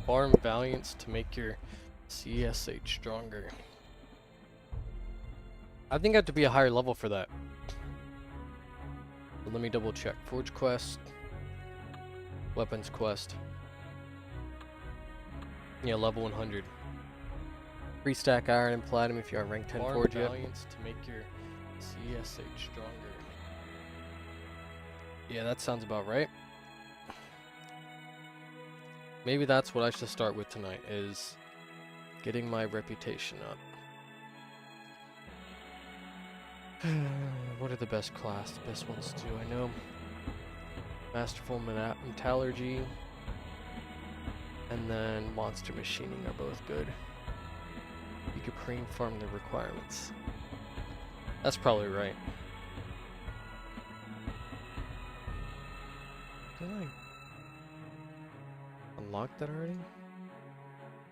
Farm Valiance to make your CSH stronger. I think I have to be a higher level for that. But let me double check. Forge quest. Weapons quest. Yeah, level 100. Free stack iron and platinum if you are rank 10 forge yet. Valiance to make your CSH stronger. Yeah, that sounds about right. Maybe that's what I should start with tonight, is getting my reputation up. What are the best class? The best ones to do? I know Masterful Metallurgy and then Monster Machining are both good. You could cream farm the requirements. That's probably right. Did I unlock that already?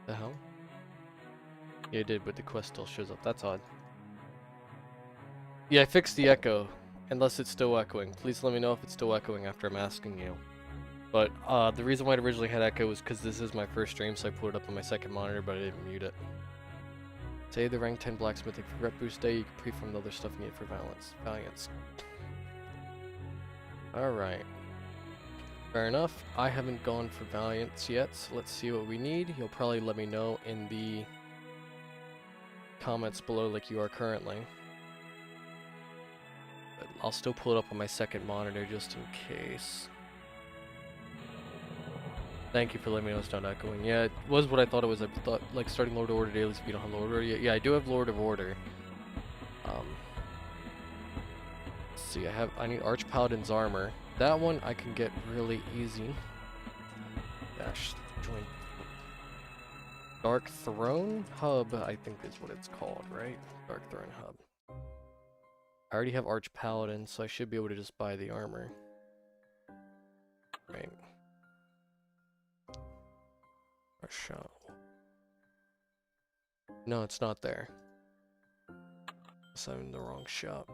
The hell? Yeah, I did, but the quest still shows up. That's odd. Yeah, I fixed the echo. Unless it's still echoing. Please let me know if it's still echoing after I'm asking you. But the reason why it originally had echo was because this is my first stream, so I put it up on my second monitor, but I didn't mute it. Say the rank 10 blacksmithing for rep boost day, you can pre-farm the other stuff needed for Valiance. Alright. Fair enough. I haven't gone for Valiance yet, so let's see what we need. You'll probably let me know in the comments below like you are currently. But I'll still pull it up on my second monitor just in case. Thank you for letting me know it's not echoing. Yeah, it was what I thought it was. I thought, like, starting Lord of Order dailies if you don't have Lord of Order. Yeah, I do have Lord of Order. Let's see, I need Arch Paladin's armor. That one I can get really easy. Dash, join. Dark Throne Hub, I think is what it's called, right? Dark Throne Hub. I already have Arch Paladin, so I should be able to just buy the armor. Right. Shop. No, it's not there. I'm in the wrong shop.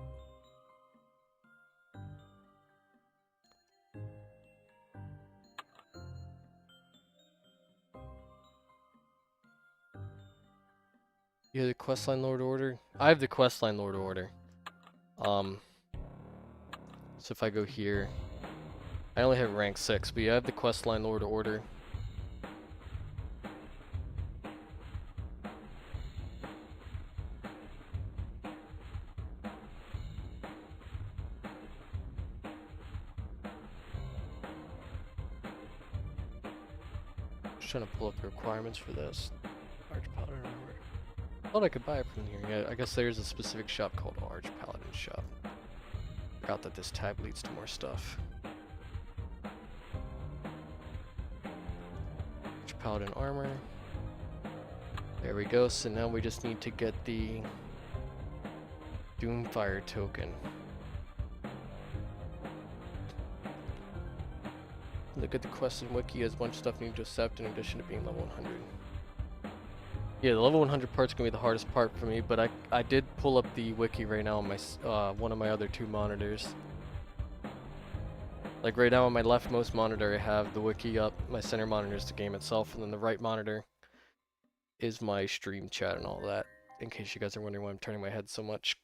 You have the questline Lord Order? I have the questline Lord Order. So if I go here, I only have rank 6, but yeah, I have the questline Lord Order. Trying to pull up the requirements for this. Arch Paladin armor. Thought I could buy it from here. Yeah, I guess there's a specific shop called Arch Paladin shop. Forgot that this tab leads to more stuff. Arch Paladin armor. There we go. So now we just need to get the Doomfire token. Look at the quest and wiki, has a bunch of stuff you need to accept in addition to being level 100. Yeah, the level 100 part's gonna be the hardest part for me, but I did pull up the wiki right now on my one of my other two monitors. Like right now on my leftmost monitor, I have the wiki up. My center monitor is the game itself, and then the right monitor is my stream chat and all that. In case you guys are wondering why I'm turning my head so much.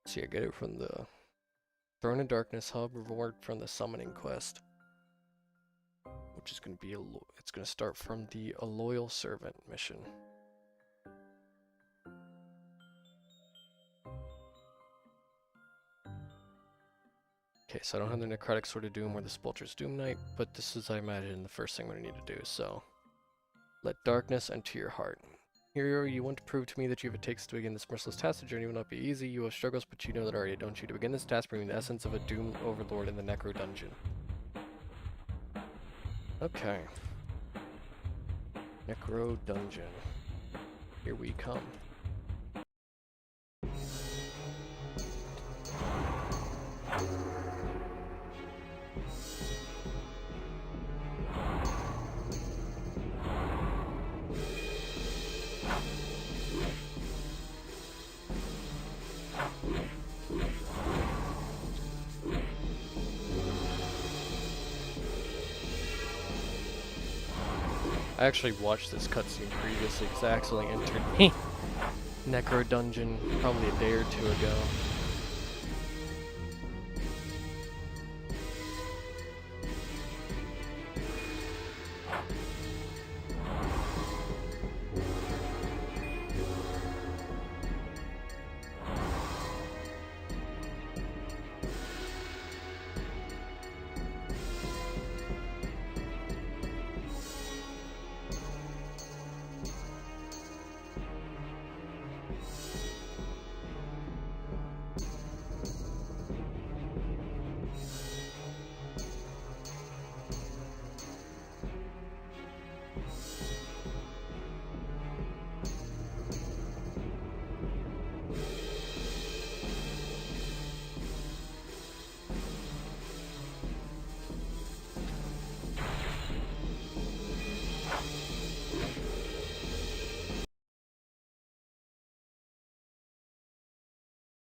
See, I get it from the Throne of Darkness Hub, reward from the Summoning Quest. Which is going to be, it's going to start from the A Loyal Servant mission. Okay, so I don't have the Necrotic Sword of Doom or the Spulcher's Doom Knight, but this is, I imagine, the first thing I'm going to need to do, so. Let darkness enter your heart. Hero, you want to prove to me that you have what it takes to begin this merciless task. The journey will not be easy. You have struggles, but you know that already, don't you? To begin this task, bring the essence of a doomed overlord in the Necro Dungeon. Okay. Necro Dungeon. Here we come. I actually watched this cutscene previously because I accidentally entered the Necro Dungeon probably a day or two ago.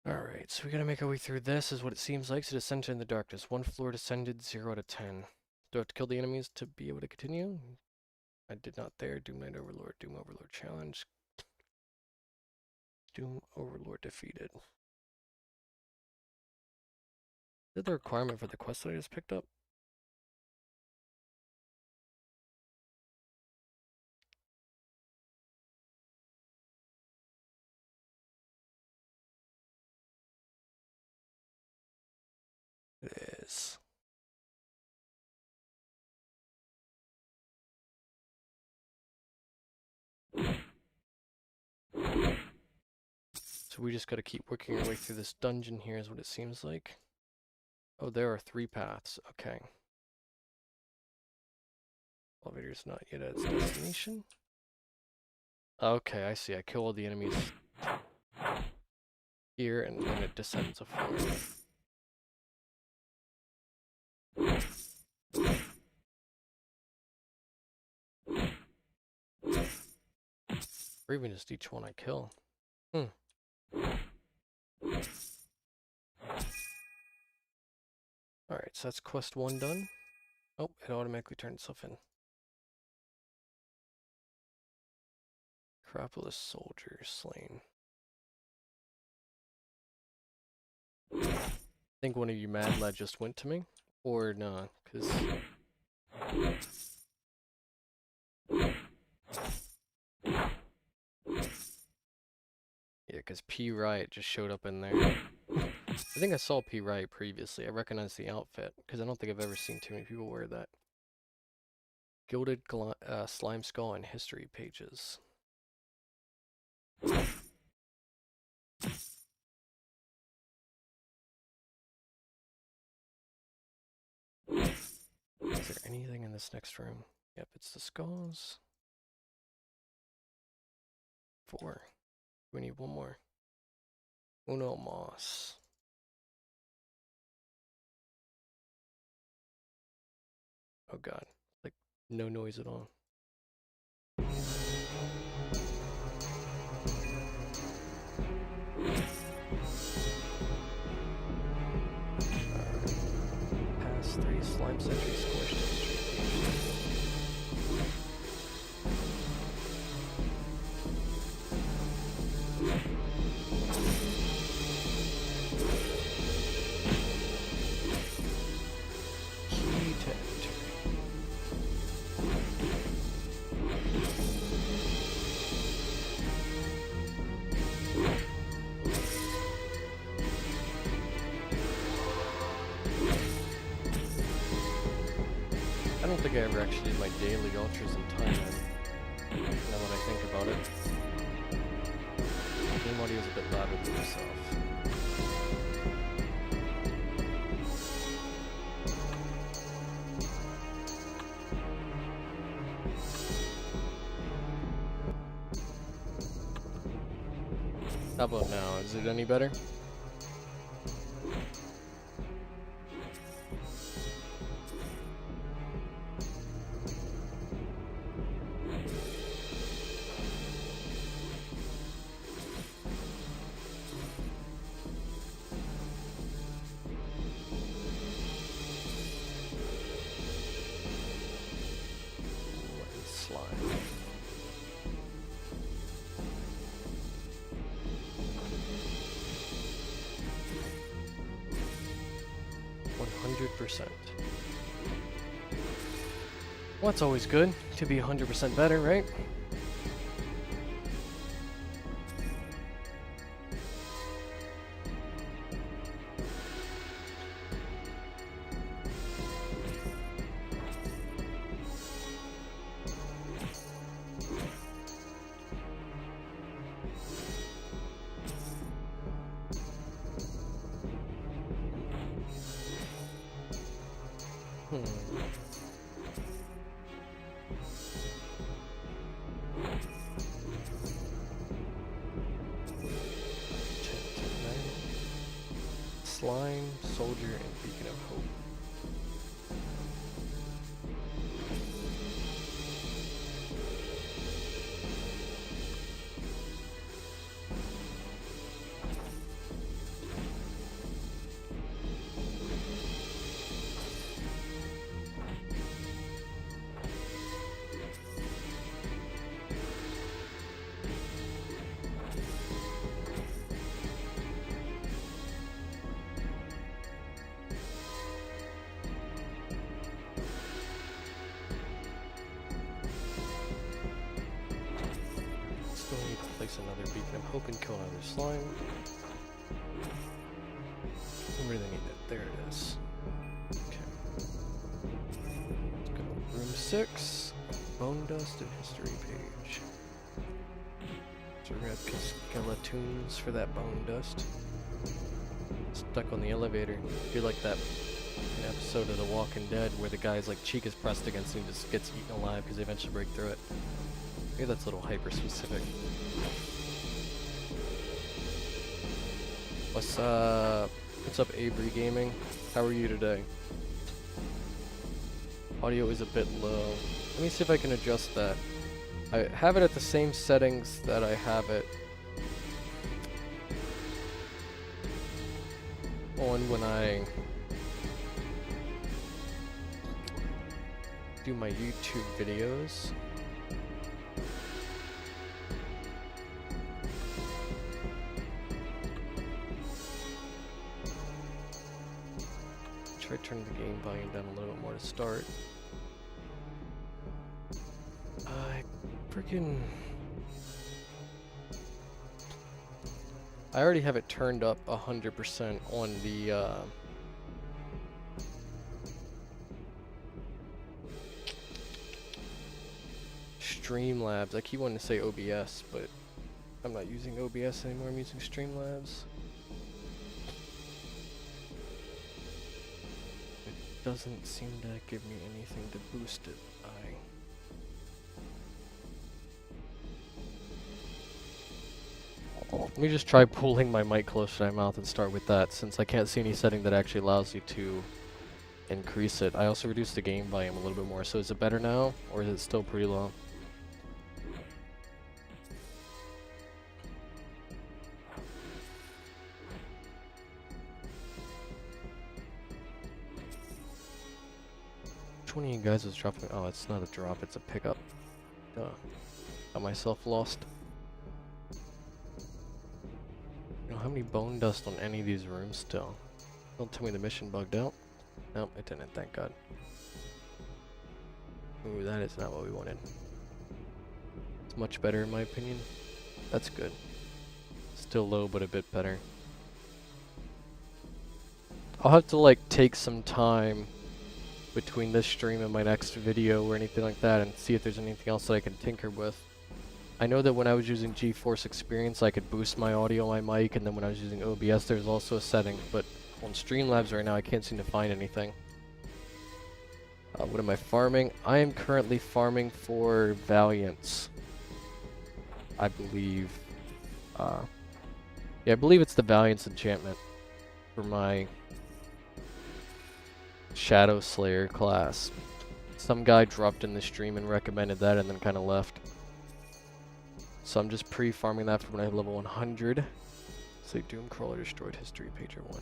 Alright, so we gotta make our way through this, is what it seems like. So descent in the darkness. 1 floor descended, 0 out of 10. Do I have to kill the enemies to be able to continue? I did not there. Doom Knight Overlord, Doom Overlord challenge. Doom Overlord defeated. Is that the requirement for the quest that I just picked up? It is. So we just gotta keep working our way through this dungeon here is what it seems like. Oh, there are 3 paths. Okay. Elevator's not yet at its destination. Okay, I see. I kill all the enemies here and then it descends a floor. Or even just each one I kill. Alright, so that's quest 1 done. Oh, it automatically turned itself in. Acropolis soldier slain. I think one of you mad lad just went to me. Or nah, because... Yeah, because P. Riot just showed up in there. I think I saw P. Riot previously. I recognize the outfit, because I don't think I've ever seen too many people wear that. Gilded slime skull and history pages. Is there anything in this next room? Yep, it's the skulls. 4. We need 1 more. Uno Moss. Oh god. Like, no noise at all. Pass 3 slime sentry squished history. Key to enter. I don't think I ever actually did my daily ultras in time, now that I think about it. Game audio is a bit louder than myself. How about now? Is it any better? Slime. 100%. Well, that's always good to be 100% better, right? Slime, Soldier, and Beacon of Hope. Another Beacon of Hope and kill another slime. Where do they need it? There it is. Okay. Let's go to room 6. Bone dust and history page. So we're gonna have skeletons for that bone dust. Stuck on the elevator. I feel like that an episode of The Walking Dead where the guy's like cheek is pressed against him and just gets eaten alive because they eventually break through it. Maybe that's a little hyper specific. What's up, Avery Gaming? How are you today? Audio is a bit low. Let me see if I can adjust that. I have it at the same settings that I have it on when I do my YouTube videos. Try to turn the game volume down a little bit more to start. I already have it turned up 100% on the Streamlabs. I keep wanting to say OBS, but I'm not using OBS anymore. I'm using Streamlabs. It doesn't seem to give me anything to boost it. Let me just try pulling my mic closer to my mouth and start with that, since I can't see any setting that actually allows you to increase it. I also reduced the game volume a little bit more, so is it better now, or is it still pretty low? Which one of you guys was dropping? Oh, it's not a drop, it's a pickup. Duh. Got myself lost. How many bone dust on any of these rooms still? Don't tell me the mission bugged out. Nope, it didn't, thank God. Ooh, that is not what we wanted. It's much better in my opinion. That's good. Still low, but a bit better. I'll have to like take some time between this stream and my next video or anything like that and see if there's anything else that I can tinker with. I know that when I was using GeForce Experience, I could boost my audio on my mic, and then when I was using OBS, there's also a setting, but on Streamlabs right now, I can't seem to find anything. What am I farming? I am currently farming for Valiance. I believe. Yeah, I believe it's the Valiance enchantment for my Shadow Slayer class. Some guy dropped in the stream and recommended that and then kind of left. So I'm just pre-farming that for when I hit level 100. Say Doomcrawler destroyed history, page 1.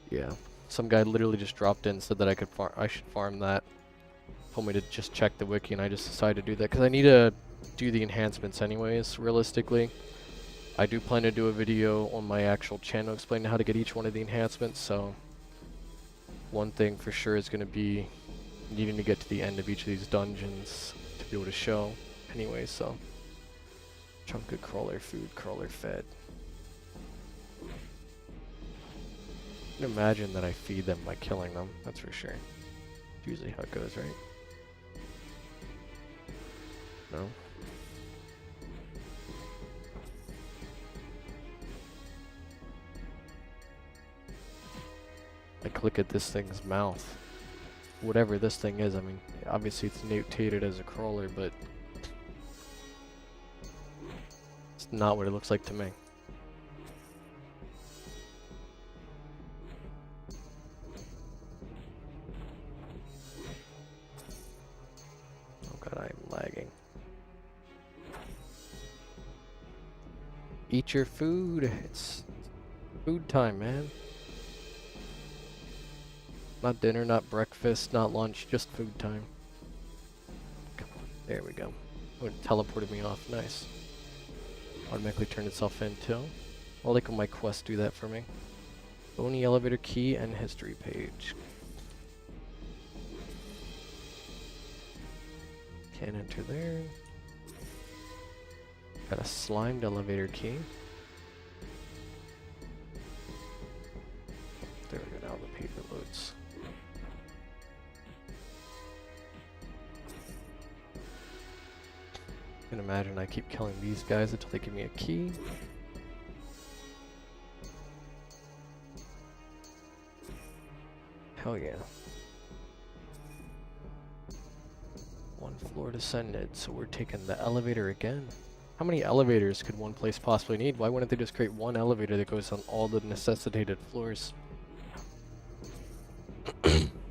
Yeah, some guy literally just dropped in and said that I should farm that. Told me to just check the wiki, and I just decided to do that because I need to do the enhancements anyways, realistically. I do plan to do a video on my actual channel explaining how to get each one of the enhancements, so one thing for sure is going to be needing to get to the end of each of these dungeons to be able to show anyway, so chunk of crawler food, crawler fed. I can imagine that I feed them by killing them, that's for sure. It's usually how it goes, right? No? I click at this thing's mouth. Whatever this thing is, I mean, obviously it's notated as a crawler, but it's not what it looks like to me. Oh god, I'm lagging. Eat your food. It's food time, man. Not dinner, not breakfast, not lunch, just food time. Come on, there we go. Oh, it teleported me off, nice. Automatically turned itself in too. I'll like when my quests do that for me. Bony elevator key and history page. Can't enter there. Got a slimed elevator key. There we go, now the paper loads. I can imagine I keep killing these guys until they give me a key. Hell yeah. One floor descended, so we're taking the elevator again. How many elevators could one place possibly need? Why wouldn't they just create one elevator that goes on all the necessitated floors?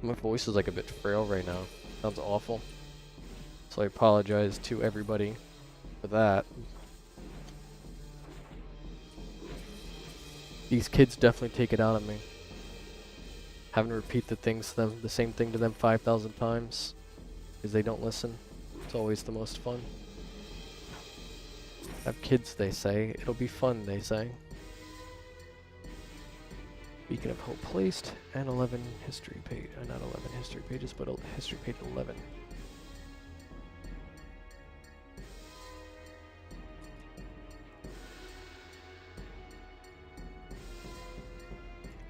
My voice is like a bit frail right now. Sounds awful. So I apologize to everybody for that. These kids definitely take it out of me. Having to repeat the same thing to them 5,000 times because they don't listen. It's always the most fun. Have kids, they say. It'll be fun, they say. Beacon of Hope placed, and 11 history page. Not 11 history pages, but history page 11.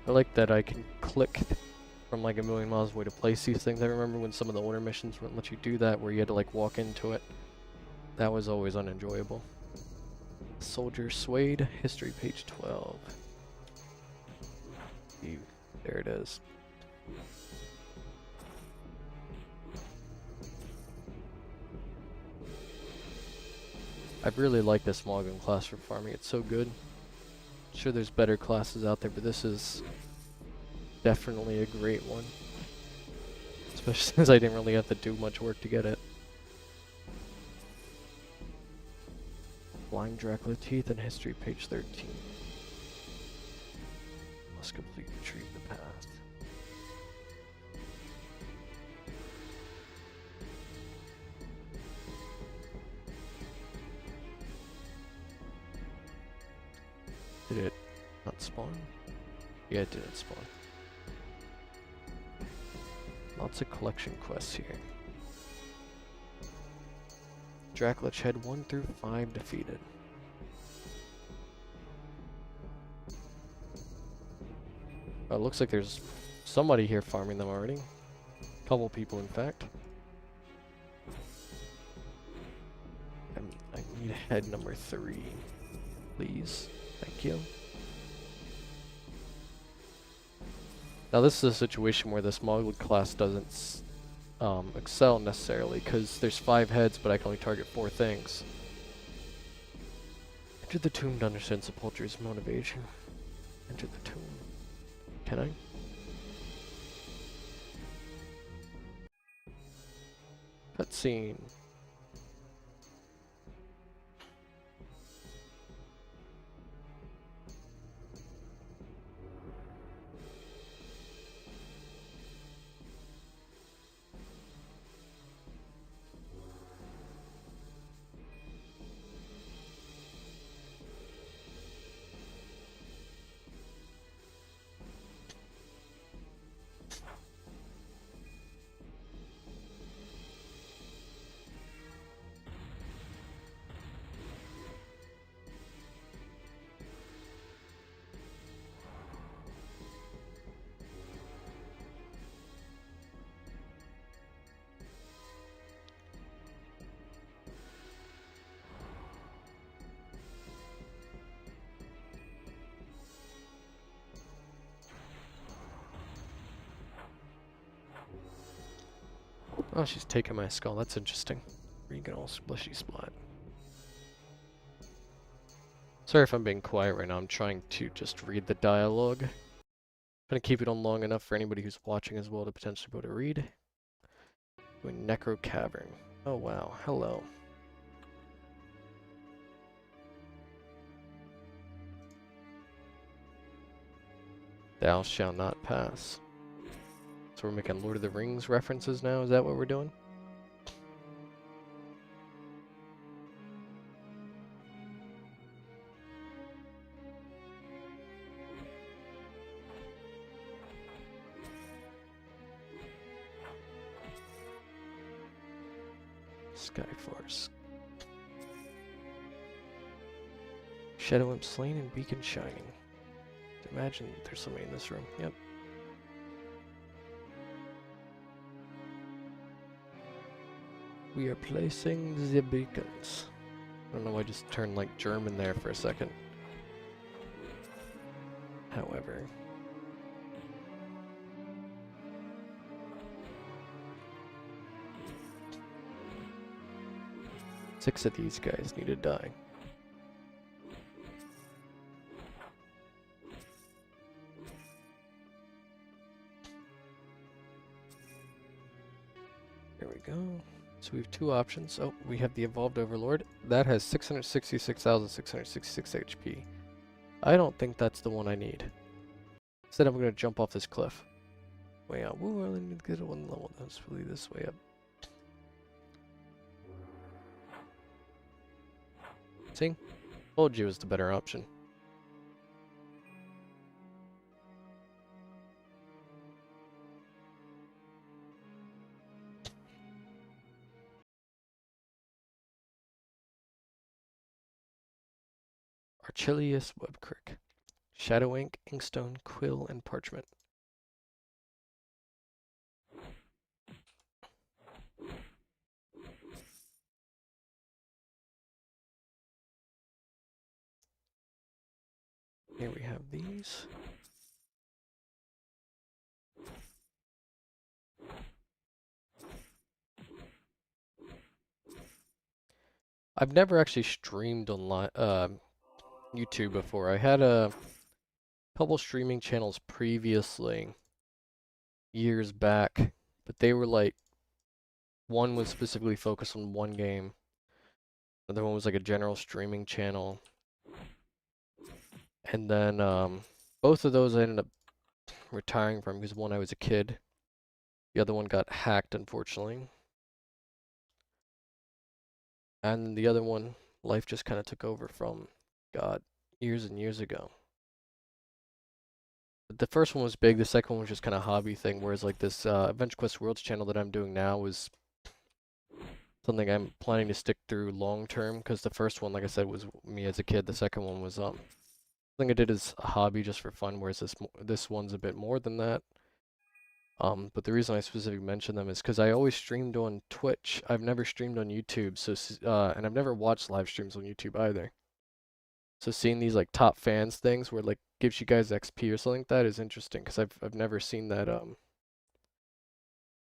I like that I can click from like a million miles away to place these things. I remember when some of the owner missions wouldn't let you do that, where you had to like walk into it. That was always unenjoyable. Soldier Suede, history page 12. There it is. I really like this Morgan class for farming. It's so good. I'm sure there's better classes out there, but this is definitely a great one. Especially since I didn't really have to do much work to get it. Blind Dracula teeth and history page 13. Must complete retrieve the path. Did it not spawn? Yeah, it didn't spawn. Lots of collection quests here. Dracula Head 1 through 5 defeated. Oh, it looks like there's somebody here farming them already. Couple people, in fact. I need head number 3, please. Thank you. Now this is a situation where this Mogul class doesn't excel necessarily, because there's 5 heads, but I can only target 4 things. Enter the tomb to understand Sepulchre's motivation. Enter the tomb. Can I? Cutscene. Oh, she's taking my skull. That's interesting. Regional splishy splat. Sorry if I'm being quiet right now. I'm trying to just read the dialogue. Trying to keep it on long enough for anybody who's watching as well to potentially be able to read. Doing Necro Cavern. Oh wow, hello. Thou shalt not pass. So we're making Lord of the Rings references now? Is that what we're doing? Skyforce. Shadow Imp slain and beacon shining. Imagine there's somebody in this room. Yep. We are placing the beacons. I don't know why I just turned like German there for a second. However. 6 of these guys need to die. There we go. So we have 2 options. Oh, we have the Evolved Overlord. That has 666,666 HP. I don't think that's the one I need. Instead, I'm going to jump off this cliff. Way out. Woo, I only need to get 1 level. That's really this way up. See? Told you it was the better option. Archilius Webcrick. Shadow Ink, Inkstone, Quill, and Parchment. Here we have these. I've never actually streamed on YouTube before. I had a couple streaming channels previously, years back, but they were like, one was specifically focused on one game. The other one was like a general streaming channel. And then both of those I ended up retiring from because one I was a kid. The other one got hacked, unfortunately. And the other one, life just kind of took over from, God, years and years ago. But the first one was big, the second one was just kind of a hobby thing, whereas like this Adventure Quest Worlds channel that I'm doing now is something I'm planning to stick through long term, because the first one, like I said, was me as a kid. The second one was something I did as a hobby just for fun, whereas this one's a bit more than that. But the reason I specifically mention them is because I always streamed on Twitch. I've never streamed on YouTube, so and I've never watched live streams on YouTube either. So seeing these like top fans things where like gives you guys XP or something like that is interesting, because I've never seen that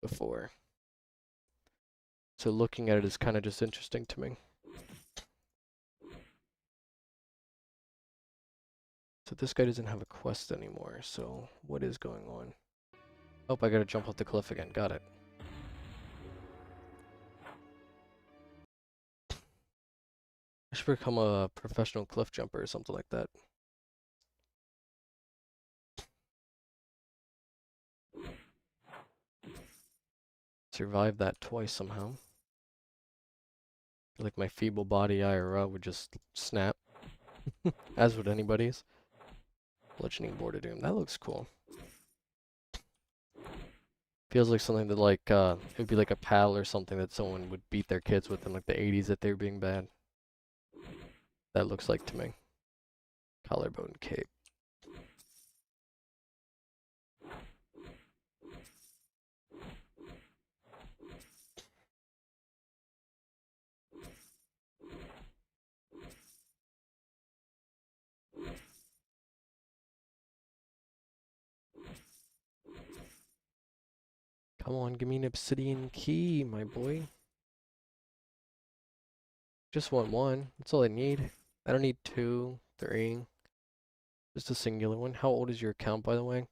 before. So looking at it is kind of just interesting to me. So this guy doesn't have a quest anymore, so what is going on? Oh, I gotta jump off the cliff again. Got it. I should become a professional cliff jumper or something like that. Survived that twice somehow. Like my feeble body IRL would just snap. As would anybody's. Bludgeoning Board of Doom. That looks cool. Feels like something that like it would be like a paddle or something that someone would beat their kids with in like the 80s that they were being bad. That looks like to me. Collarbone cape. Come on, give me an obsidian key, my boy. Just want one. That's all I need. I don't need 2, 3. Just a singular one. How old is your account, by the way?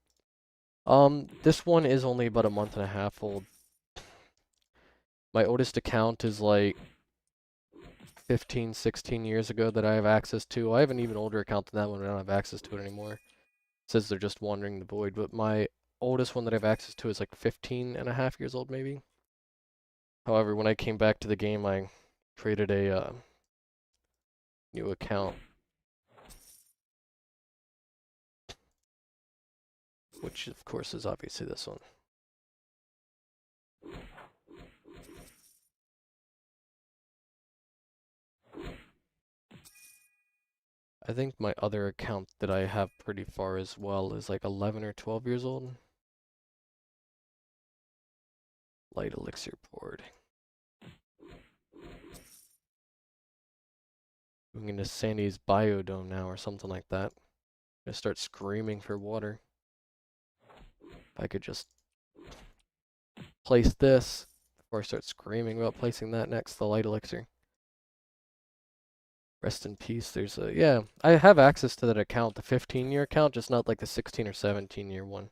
This one is only about a month and a half old. My oldest account is like 15, 16 years ago that I have access to. I have an even older account than that one, but I don't have access to it anymore. It says they're just wandering the void, but my oldest one that I have access to is like 15 and a half years old, maybe. However, when I came back to the game, I created a new account, which of course is obviously this one. I think my other account that I have pretty far as well is like 11 or 12 years old. Light elixir poured. Moving into Sandy's biodome now or something like that. I'm gonna start screaming for water. If I could just place this before I start screaming about placing that next to the light elixir. Rest in peace. There's a, yeah, I have access to that account, the 15-year account, just not like the 16 or 17-year one.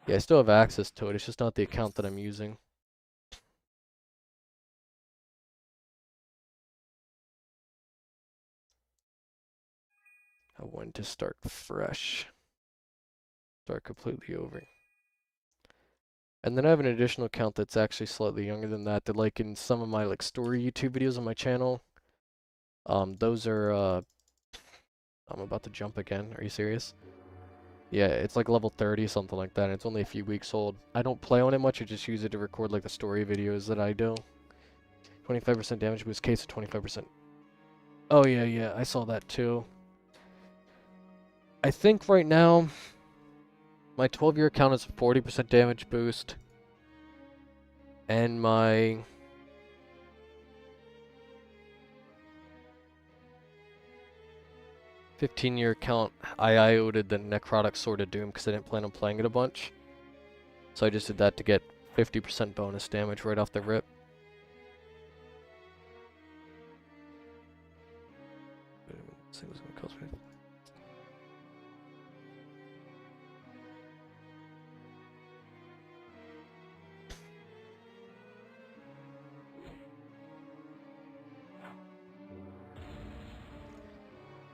Yeah, I still have access to it. It's just not the account that I'm using. I want to start fresh. Start completely over. And then I have an additional account that's actually slightly younger than that, that like in some of my like story YouTube videos on my channel, those are, I'm about to jump again. Are you serious? Yeah, it's like level 30, something like that, and it's only a few weeks old. I don't play on it much, I just use it to record like the story videos that I do. 25% damage boost, case of 25%. Oh yeah, I saw that too. I think right now, my 12-year account is 40% damage boost. And my 15-year account, I IO'd the Necrotic Sword of Doom because I didn't plan on playing it a bunch. So I just did that to get 50% bonus damage right off the rip. This thing was gonna cost me.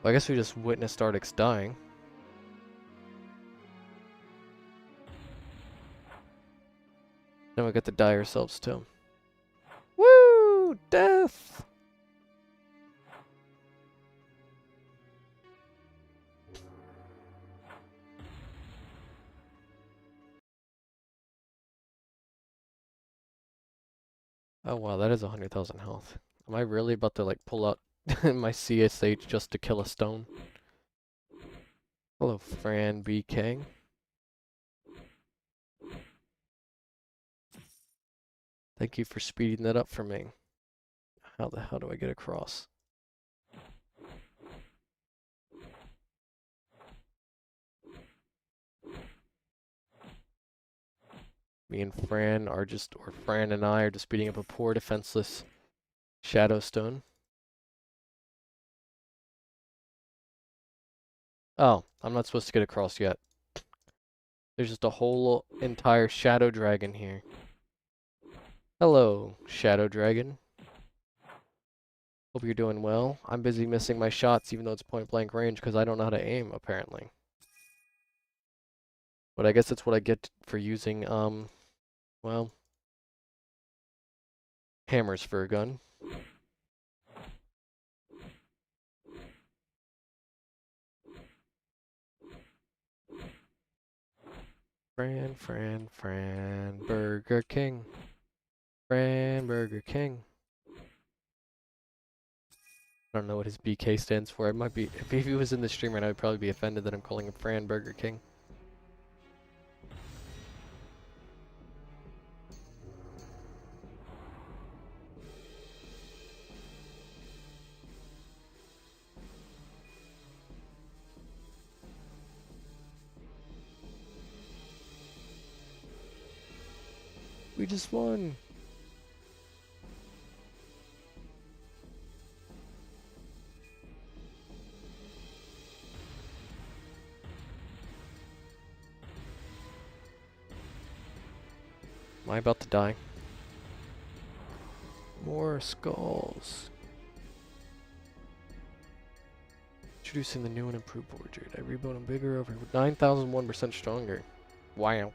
Well, I guess we just witnessed Arctic's dying. Then we get to die ourselves too. Woo! Death! Oh wow, that is 100,000 health. Am I really about to like pull out my CSH just to kill a stone? Hello, Fran BK. Thank you for speeding that up for me. How the hell do I get across? Me and Fran are just, or Fran and I are just beating up a poor defenseless Shadowstone. Oh, I'm not supposed to get across yet. There's just a whole entire Shadow Dragon here. Hello, Shadow Dragon. Hope you're doing well. I'm busy missing my shots even though it's point blank range because I don't know how to aim, apparently. But I guess that's what I get for using, well, hammers for a gun. Fran, Burger King. Fran, Burger King. I don't know what his BK stands for. It might be, if he was in the stream right now, I'd probably be offended that I'm calling him Fran Burger King. We just won. Am I about to die? More skulls. Introducing the new and improved orchard. I rebuilt them bigger over 9,001% stronger. Wow.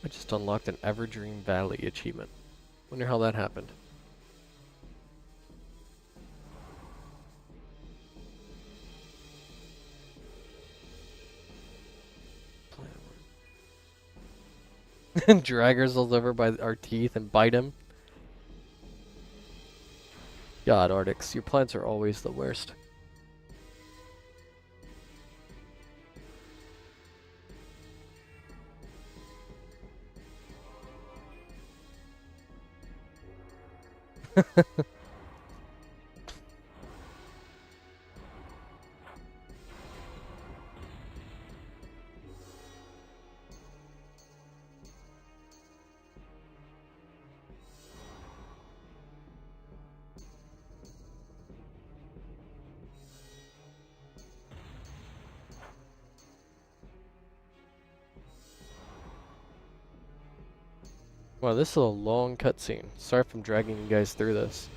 I just unlocked an Everdream Valley achievement. Wonder how that happened. Drag ourselves over by our teeth and bite him. God, Arctics, your plants are always the worst. Wow, this is a long cutscene. Sorry if I'm dragging you guys through this.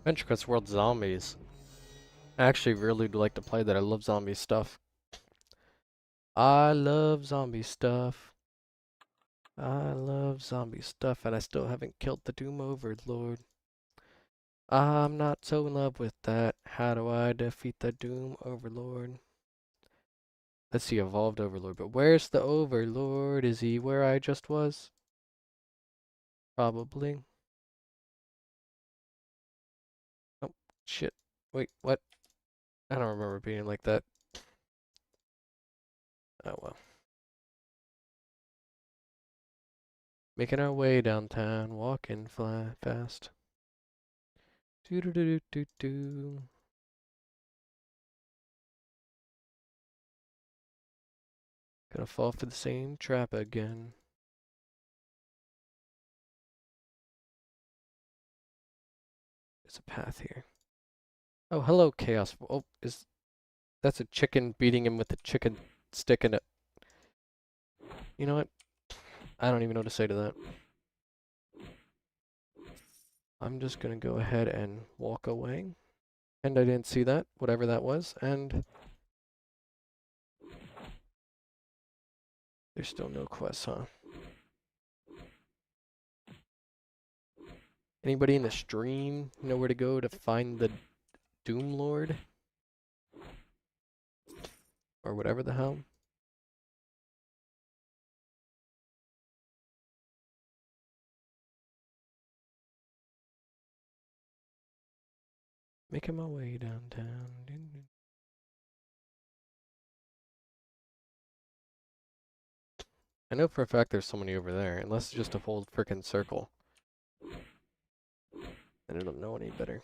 Adventure Quest World Zombies. I actually really do like to play that. I love zombie stuff. I love zombie stuff. I love zombie stuff, and I still haven't killed the Doom Overlord. I'm not so in love with that. How do I defeat the Doom Overlord? That's the evolved Overlord, but where's the Overlord? Is he where I just was? Probably. Oh, shit. Wait, what? I don't remember being like that. Oh well. Making our way downtown, walking fly fast. Do do do do do. Gonna fall for the same trap again. There's a path here. Oh, hello, Chaos. Oh, that's a chicken beating him with a chicken stick in it. You know what? I don't even know what to say to that. I'm just gonna go ahead and walk away. And I didn't see that, whatever that was, and there's still no quests, huh? Anybody in the stream know where to go to find the Doom Lord? Or whatever the hell? Making my way downtown. I know for a fact there's somebody over there, unless it's just a whole frickin' circle. And I don't know any better.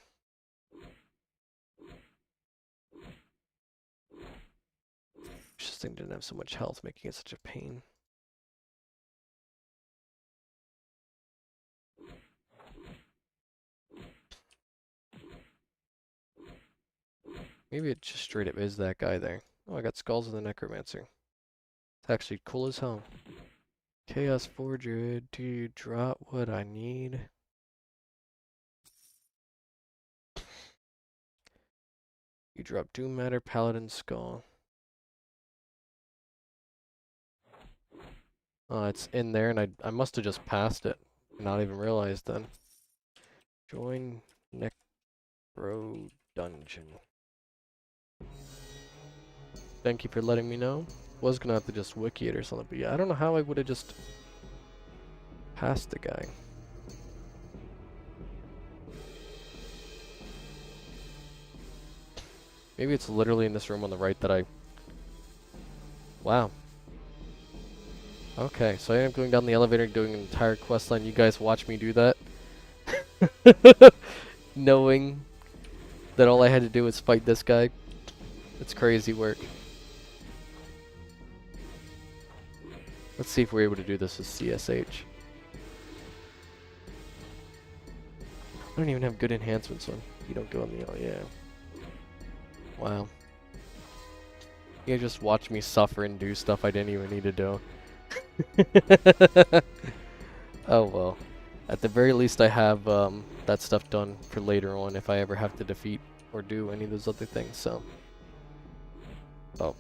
This thing didn't have so much health, making it such a pain. Maybe it just straight up is that guy there. Oh, I got Skulls of the Necromancer. It's actually cool as hell. Chaos Forger, do you drop what I need? You drop Doom Matter, Paladin Skull. Oh, it's in there, and I must have just passed it. Not even realized then. Join Necro Dungeon. Thank you for letting me know. Was gonna have to just wiki it or something, but yeah, I don't know how I would have just passed the guy. Maybe it's literally in this room on the right that I... Wow. Okay, so I am going down the elevator doing an entire quest line. You guys watch me do that. Knowing that all I had to do was fight this guy. It's crazy work. Let's see if we're able to do this with CSH. I don't even have good enhancements on. You don't go on the... Oh, yeah. Wow. You just watch me suffer and do stuff I didn't even need to do. Oh well. At the very least I have that stuff done for later on if I ever have to defeat or do any of those other things, so. Oh.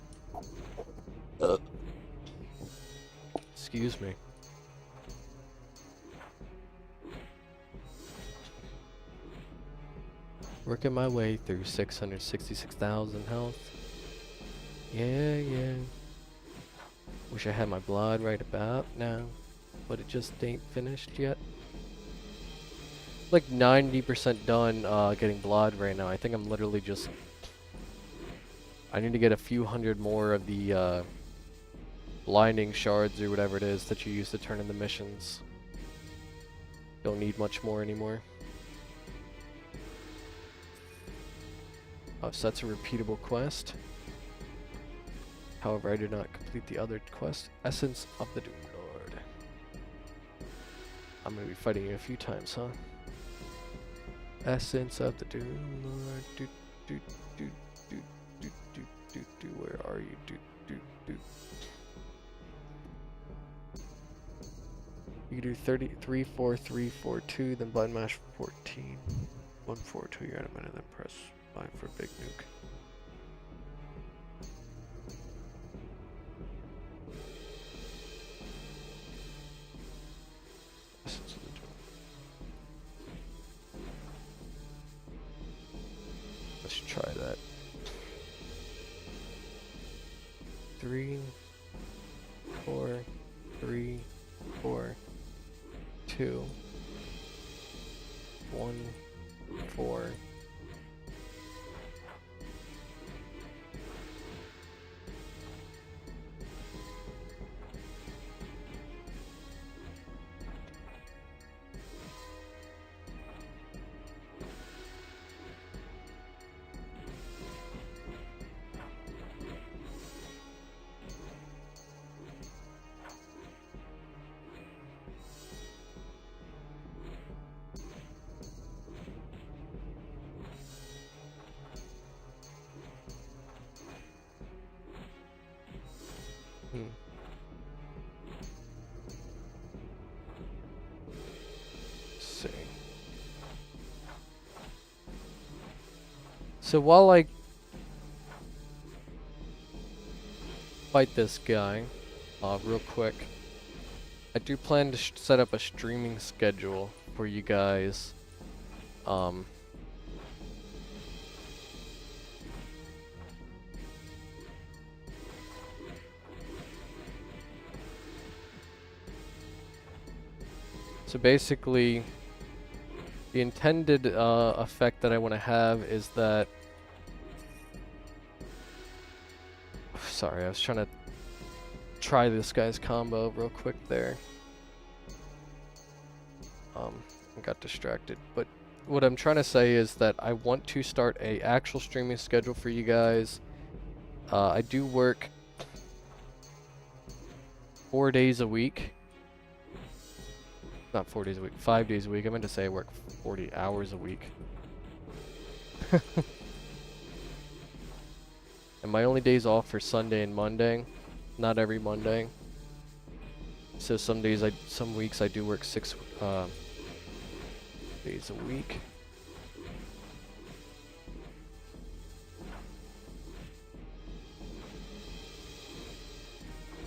Excuse me. Working my way through 666,000 health. Yeah, yeah. Wish I had my blood right about now, but it just ain't finished yet. Like 90% done getting blood right now. I think I'm literally just... I need to get a few hundred more of the blinding shards or whatever it is that you use to turn in the missions. Don't need much more anymore. Oh, so that's a repeatable quest. However, I did not complete the other quest, Essence of the Doom Lord. I'm gonna be fighting you a few times, huh? Essence of the Doom Lord. Do do do do do do do do. Where are you? Do do do. You can do 33, 4, 3, 4, 2, then button mash 14. 1, 4, 2. You're at a minute, then press 5 for big nuke. Let's try that. 3, 4, 3, 4, 2, 1, 4. See. So while I fight this guy, real quick, I do plan to set up a streaming schedule for you guys. So basically, the intended effect that I want to have is that... Sorry, I was trying to try this guy's combo real quick there. I got distracted. But what I'm trying to say is that I want to start a actual streaming schedule for you guys. I do work 4 days a week. Not 4 days a week, 5 days a week. I meant to say I work 40 hours a week. And my only days off are Sunday and Monday, not every Monday. So some weeks I do work 6 days a week.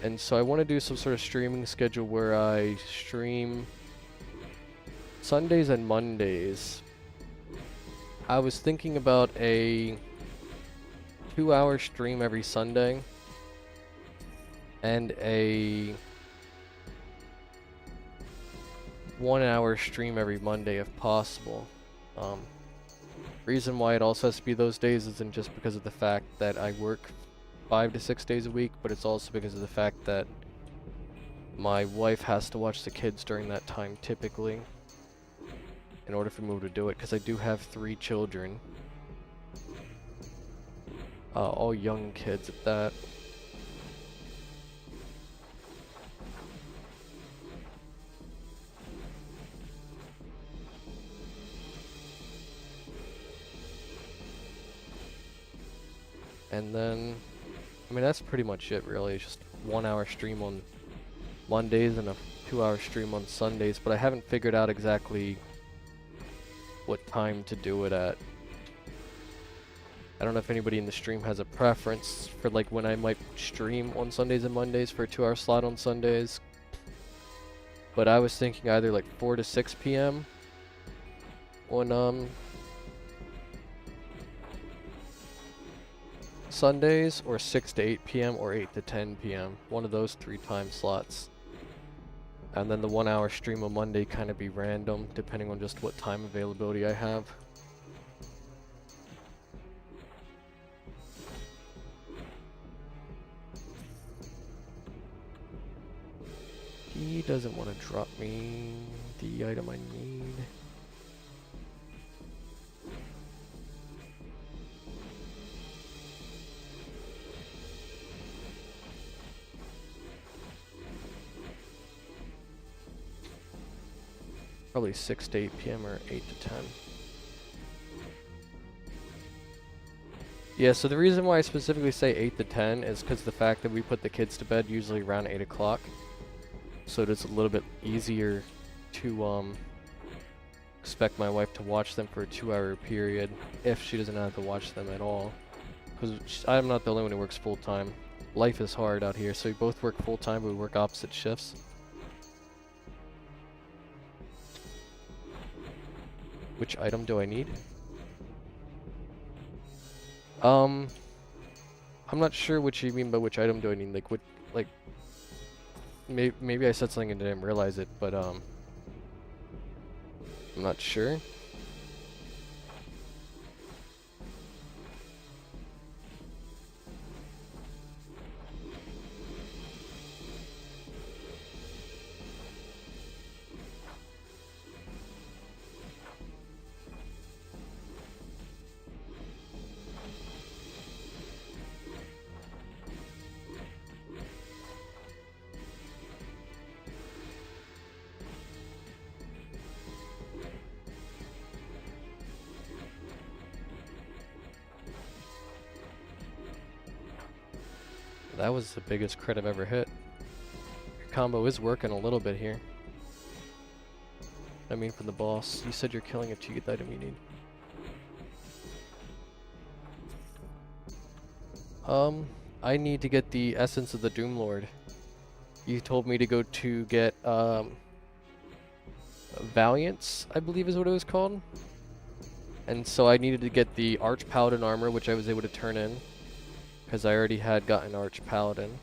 And so I want to do some sort of streaming schedule where I stream Sundays and Mondays. I was thinking about a 2-hour stream every Sunday and a 1-hour stream every Monday if possible. Reason why it also has to be those days isn't just because of the fact that I work 5 to 6 days a week, but it's also because of the fact that my wife has to watch the kids during that time typically in order for me to do it, because I do have 3 children. All young kids at that. And then, I mean, that's pretty much it really. It's just 1-hour stream on Mondays and a 2-hour stream on Sundays, but I haven't figured out exactly what time to do it at. I don't know if anybody in the stream has a preference for like when I might stream on Sundays and Mondays for a 2-hour slot on Sundays. But I was thinking either like 4 to 6 p.m. on Sundays, or 6 to 8 p.m. or 8 to 10 p.m. One of those 3 time slots. And then the 1-hour stream on Monday kind of be random depending on just what time availability I have. He doesn't want to drop me the item I need. Probably 6 to 8 p.m. or 8 to 10. Yeah, so the reason why I specifically say 8 to 10 is because the fact that we put the kids to bed usually around 8 o'clock. So it's a little bit easier to expect my wife to watch them for a 2-hour period if she doesn't have to watch them at all. Because I'm not the only one who works full-time. Life is hard out here, so we both work full-time, but we work opposite shifts. Which item do I need? I'm not sure what you mean by which item do I need. Like, what, like, maybe I said something and didn't realize it, but, I'm not sure. That was the biggest crit I've ever hit. Your combo is working a little bit here. I mean, from the boss. You said you're killing it to get the item you need. I need to get the essence of the Doom Lord. You told me to go to get, Valiance, I believe is what it was called. And so I needed to get the Arch Paladin armor, which I was able to turn in, because I already had gotten Arch Paladin.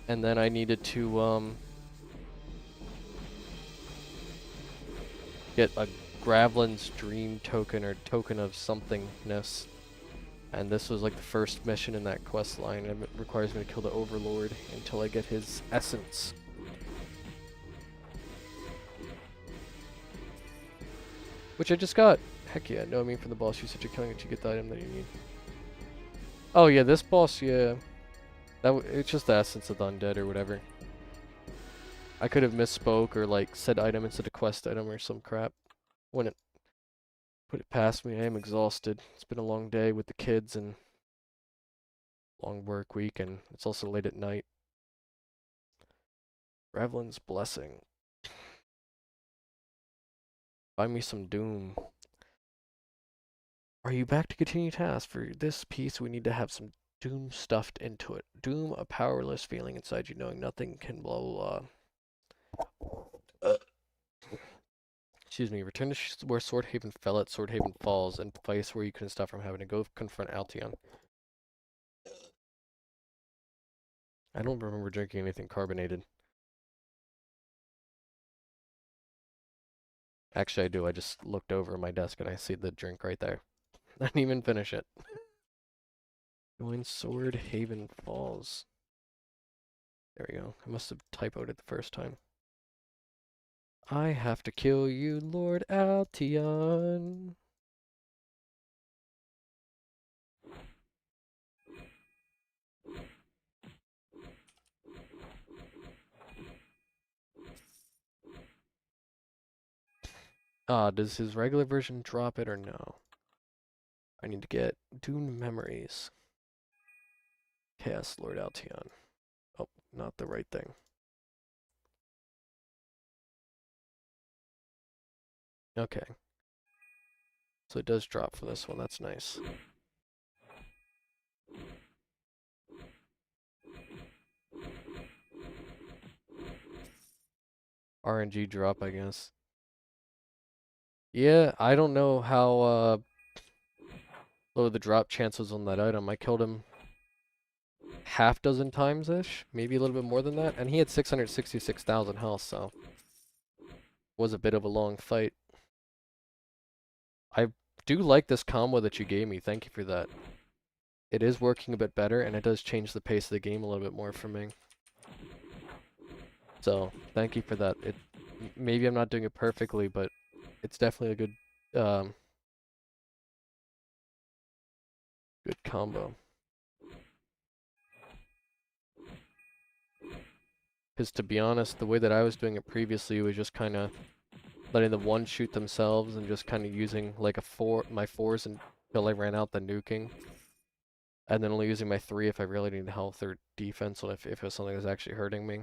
And then I needed to, get a Gravlin's Dream token, or token of somethingness. And this was like the first mission in that quest line, and it requires me to kill the Overlord until I get his essence. Which I just got. Heck yeah, no, I mean for the boss you said you're killing it to get the item that you need. Oh yeah, this boss, yeah. It's just the essence of the undead or whatever. I could have misspoke or like said item instead of quest item or some crap. Wouldn't put it past me. I am exhausted. It's been a long day with the kids and long work week, and it's also late at night. Revlin's Blessing. Find me some Doom. Are you back to continue tasks? For this piece, we need to have some Doom stuffed into it. Doom, a powerless feeling inside you, knowing nothing can blow. Excuse me. Return to where Swordhaven fell at Swordhaven Falls, and place where you couldn't stop from having to go confront Altion. I don't remember drinking anything carbonated. Actually, I do. I just looked over my desk and I see the drink right there. I didn't even finish it. Join Swordhaven Falls. There we go. I must have typoed it the first time. I have to kill you, Lord Altion. Does his regular version drop it or no? I need to get Dune Memories. Chaos Lord Altion. Oh, not the right thing. Okay. So it does drop for this one, that's nice. RNG drop, I guess. Yeah, I don't know how low the drop chances on that item. I killed him half dozen times-ish, maybe a little bit more than that, and he had 666,000 health, so was a bit of a long fight. I do like this combo that you gave me. Thank you for that. It is working a bit better, and it does change the pace of the game a little bit more for me. So, thank you for that. Maybe I'm not doing it perfectly, but it's definitely a good good combo. Because to be honest, the way that I was doing it previously was just kind of letting the ones shoot themselves and just kind of using like my fours until I ran out the nuking. And then only using my 3 if I really need health or defense, or if it was something that's actually hurting me.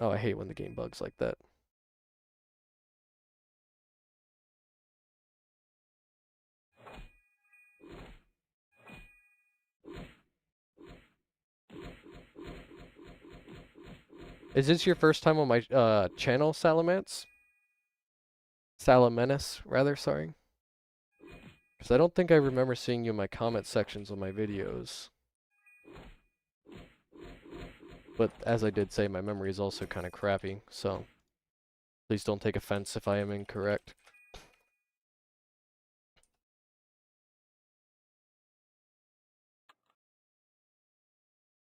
Oh, I hate when the game bugs like that. Is this your first time on my channel, Salamence? Salamenis, rather, sorry. Because I don't think I remember seeing you in my comment sections on my videos. But as I did say, my memory is also kind of crappy, so please don't take offense if I am incorrect.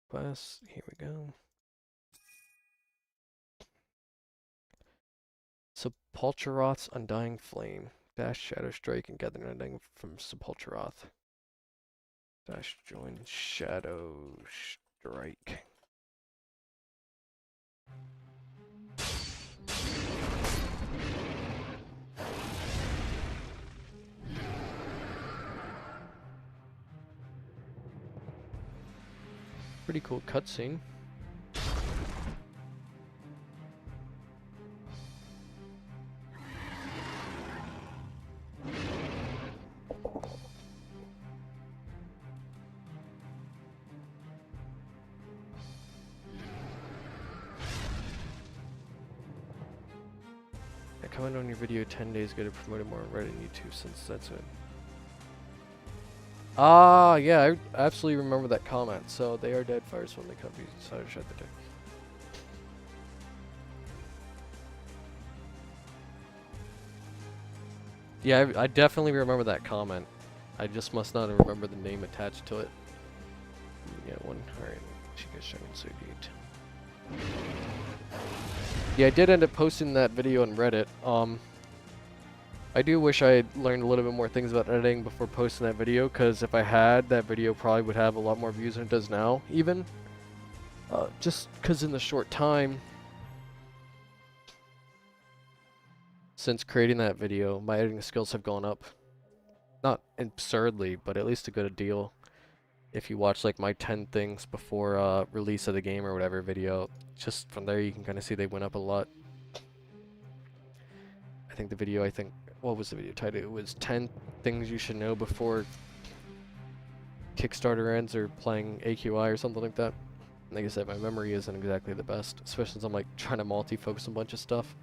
Class, here we go. Sepulcheroth's Undying Flame. Dash Shadow Strike and gather an ending from Sepulcheroth. Dash join Shadow Strike. Pretty cool cutscene. Comment on your video 10 days ago to promote it more on Reddit and YouTube since that's it. Ah, yeah, I absolutely remember that comment. So they are dead fires when they come. You decided to shut the day. Yeah, I definitely remember that comment. I just must not remember the name attached to it. Yeah, one. Alright, she gets showing so deep. Yeah, I did end up posting that video on Reddit. I do wish I had learned a little bit more things about editing before posting that video, because if I had, that video probably would have a lot more views than it does now, even. Just because in the short time since creating that video, my editing skills have gone up. Not absurdly, but at least a good deal. If you watch like my 10 things before release of the game or whatever video, just from there you can kind of see they went up a lot. I think the video, what was the video title? It was 10 things you should know before Kickstarter ends or playing AQI or something like that. Like I said, my memory isn't exactly the best, especially since I'm like trying to multi-focus a bunch of stuff.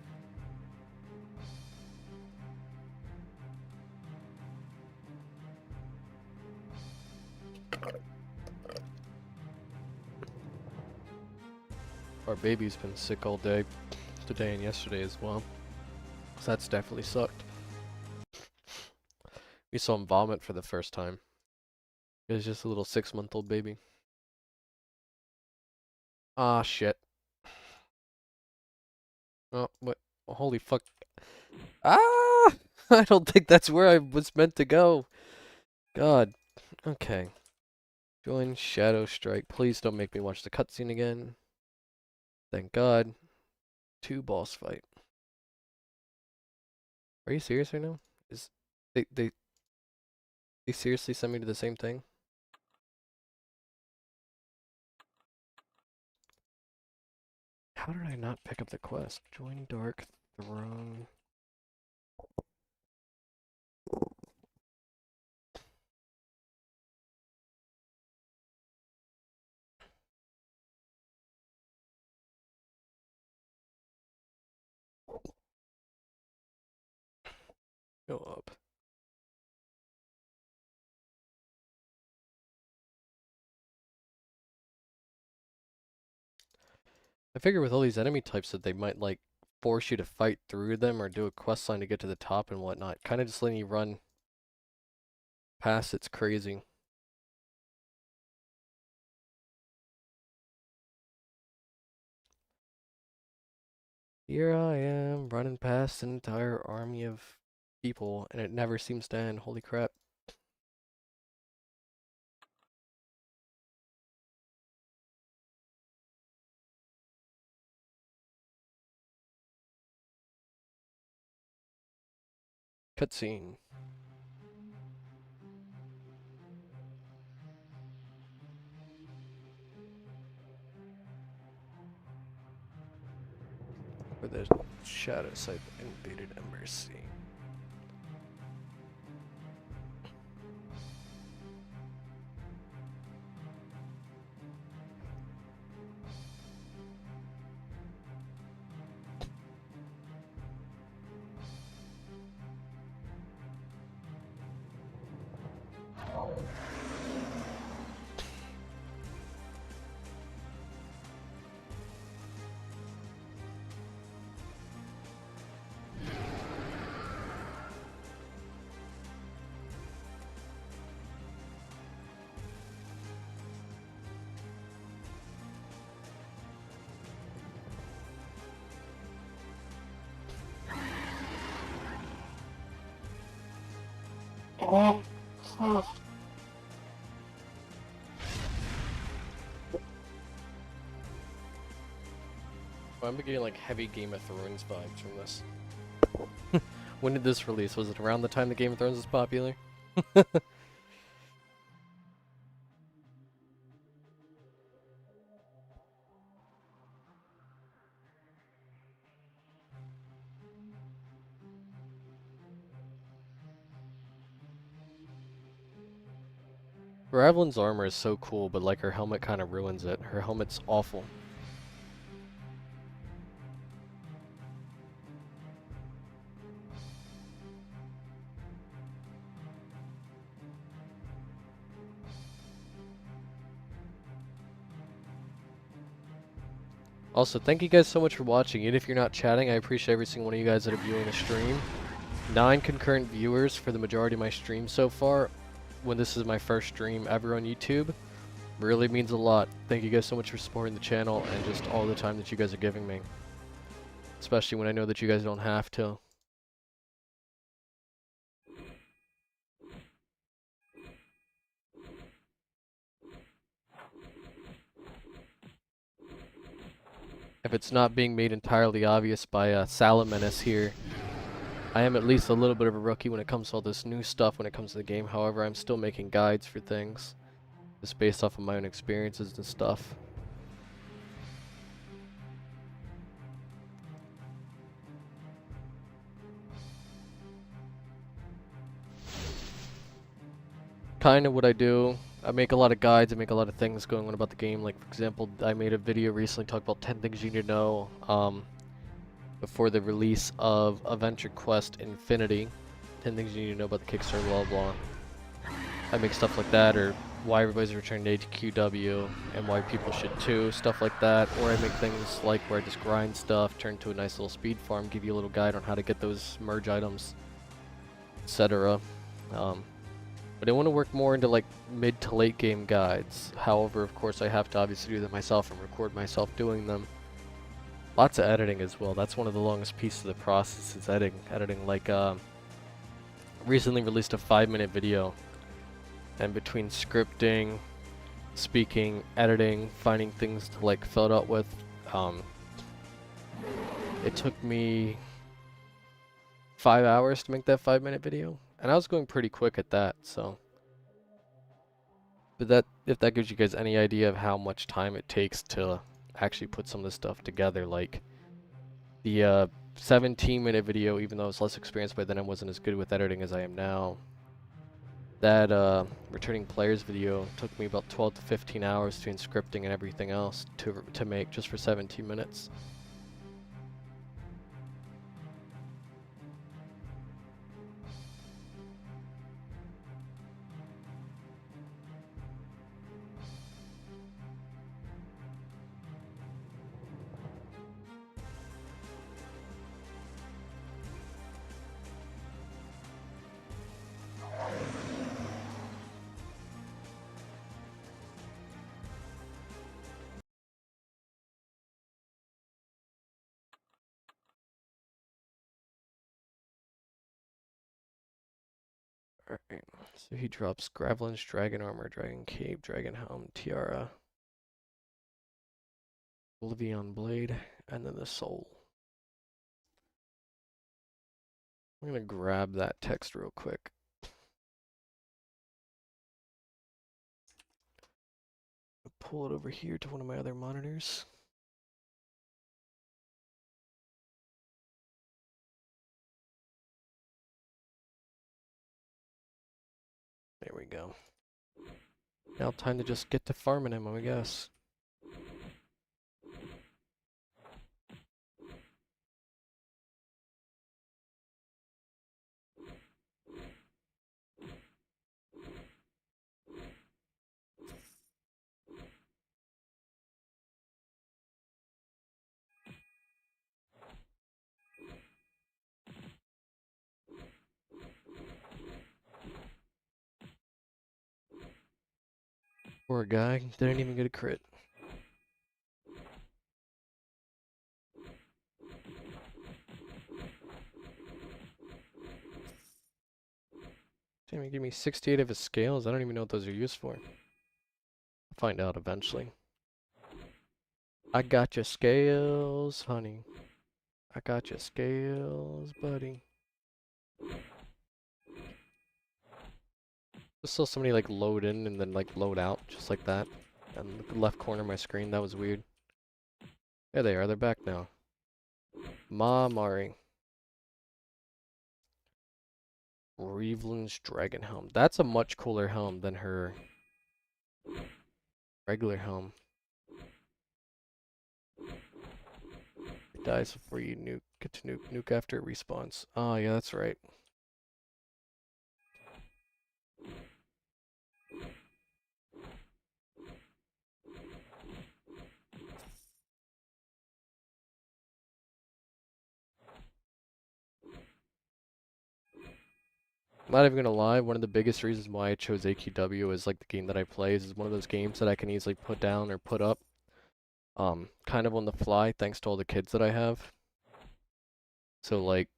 Our baby's been sick all day, today and yesterday as well. So that's definitely sucked. We saw him vomit for the first time. It was just a little 6-month-old baby. Ah, shit. Oh, what? Oh, holy fuck. Ah! I don't think that's where I was meant to go. God. Okay. Join Shadow Strike. Please don't make me watch the cutscene again. Thank God. 2 boss fight. Are you serious right now? Is they seriously sent me to the same thing? How did I not pick up the quest? Join Dark Throne. Go up. I figure with all these enemy types that they might like force you to fight through them or do a quest line to get to the top and whatnot. Kind of just letting you run past it's crazy. Here I am running past an entire army of people and it never seems to end. Holy crap. Cutscene. For the shadow side invaded Embassy. Oh. I'm getting like heavy Game of Thrones vibes from this. When did this release? Was it around the time the Game of Thrones was popular? Ravelyn's armor is so cool, but like her helmet kind of ruins it. Her helmet's awful. Also, thank you guys so much for watching. Even if you're not chatting, I appreciate every single one of you guys that are viewing the stream. 9 concurrent viewers for the majority of my streams so far. When this is my first stream ever on YouTube. Really means a lot. Thank you guys so much for supporting the channel and just all the time that you guys are giving me. Especially when I know that you guys don't have to. if it's not being made entirely obvious by Salamanus here, I am at least a little bit of a rookie when it comes to all this new stuff when it comes to the game. However, I'm still making guides for things, just based off of my own experiences and stuff. Kind of what I do. I make a lot of guides, I make a lot of things going on about the game. Like, for example, I made a video recently talking about 10 things you need to know before the release of Adventure Quest Infinity. 10 things you need to know about the Kickstarter, blah blah. I make stuff like that, or why everybody's returning to AQW, and why people should too, stuff like that. Or I make things like where I just grind stuff, turn to a nice little speed farm, give you a little guide on how to get those merge items, etc. But I want to work more into like mid to late game guides. However, of course, I have to obviously do them myself and record myself doing them. Lots of editing as well. That's one of the longest pieces of the process is editing. Like, recently released a 5-minute video, and between scripting, speaking, editing, finding things to like fill it out with, it took me 5 hours to make that 5-minute video. And I was going pretty quick at that, so. But that, if that gives you guys any idea of how much time it takes to actually put some of this stuff together, like the 17-minute video, even though I was less experienced by then, I wasn't as good with editing as I am now. That returning players video took me about 12 to 15 hours between scripting and everything else to make just for 17 minutes. Alright, so he drops Gravelin's Dragon Armor, Dragon Cape, Dragon Helm, Tiara, Oblivion Blade, and then the Soul. I'm gonna grab that text real quick. Pull it over here to one of my other monitors. There we go. Now time to just get to farming him, I guess. Poor guy, didn't even get a crit. Damn, he gave me 68 of his scales. I don't even know what those are used for. I'll find out eventually. I got your scales, honey. I got your scales, buddy. Just saw somebody like load in and then like load out, just like that. And the left corner of my screen, that was weird. There they are, they're back now. Mari. Revelin's Dragon Helm. That's a much cooler helm than her regular helm. It dies before you get to nuke after it respawns. Oh yeah, that's right. I'm not even gonna lie, one of the biggest reasons why I chose AQW as like the game that I play is one of those games that I can easily put down or put up kind of on the fly thanks to all the kids that I have. So like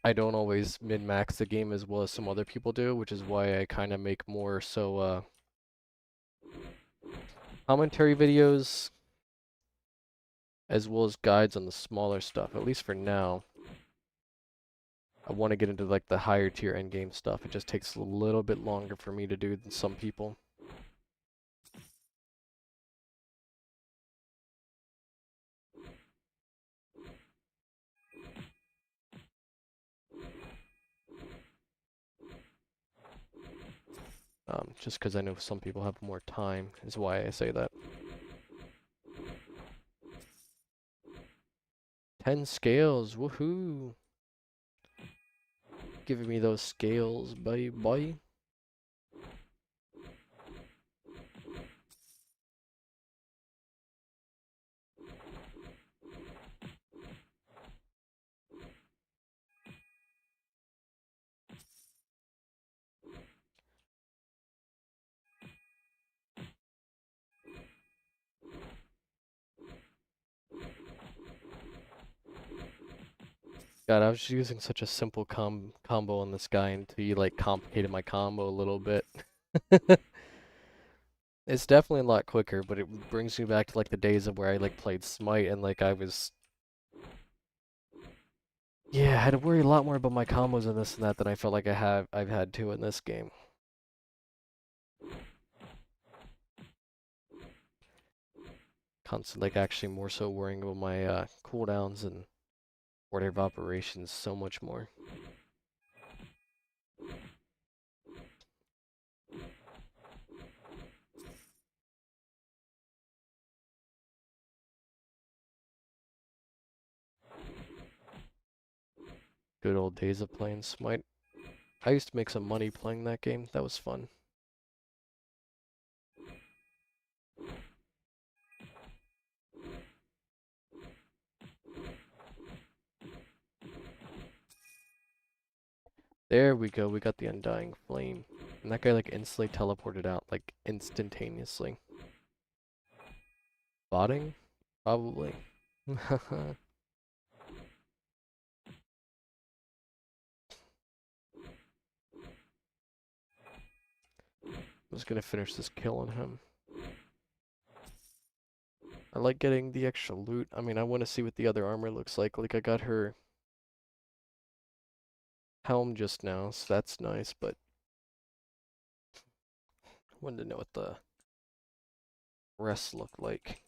I don't always min-max the game as well as some other people do, which is why I kind of make more so commentary videos as well as guides on the smaller stuff, at least for now. I want to get into like the higher tier endgame stuff. It just takes a little bit longer for me to do than some people. Just because I know some people have more time is why I say that. 10 scales, woohoo! Giving me those scales, buddy, boy. God, I was just using such a simple combo on this guy until you like complicated my combo a little bit. It's definitely a lot quicker, but it brings me back to like the days of where I like played Smite and like I was, yeah, I had to worry a lot more about my combos and this and that than I felt like I've had to in this game. Constant, like actually more so worrying about my cooldowns and order of operations so much more. Good old days of playing Smite. I used to make some money playing that game. That was fun. There we go. We got the Undying Flame. And that guy like instantly teleported out, like instantaneously. Botting? Probably. I was gonna finish this kill on him. I like getting the extra loot. I mean, I want to see what the other armor looks like. Like, I got her helm just now, so that's nice, but I wanted to know what the rest look like.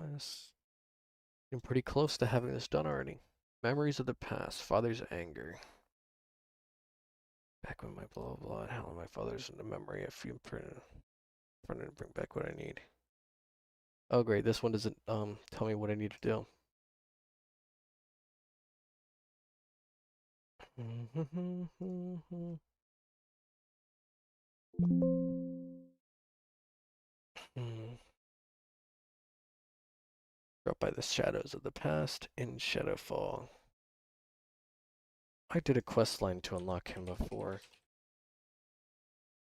I'm pretty close to having this done already. Memories of the past, father's anger. Back when my blah blah blah, how my father's in the memory if you print to bring back what I need. Oh great, this one doesn't tell me what I need to do. Brought by the shadows of the past in Shadowfall. I did a quest line to unlock him before.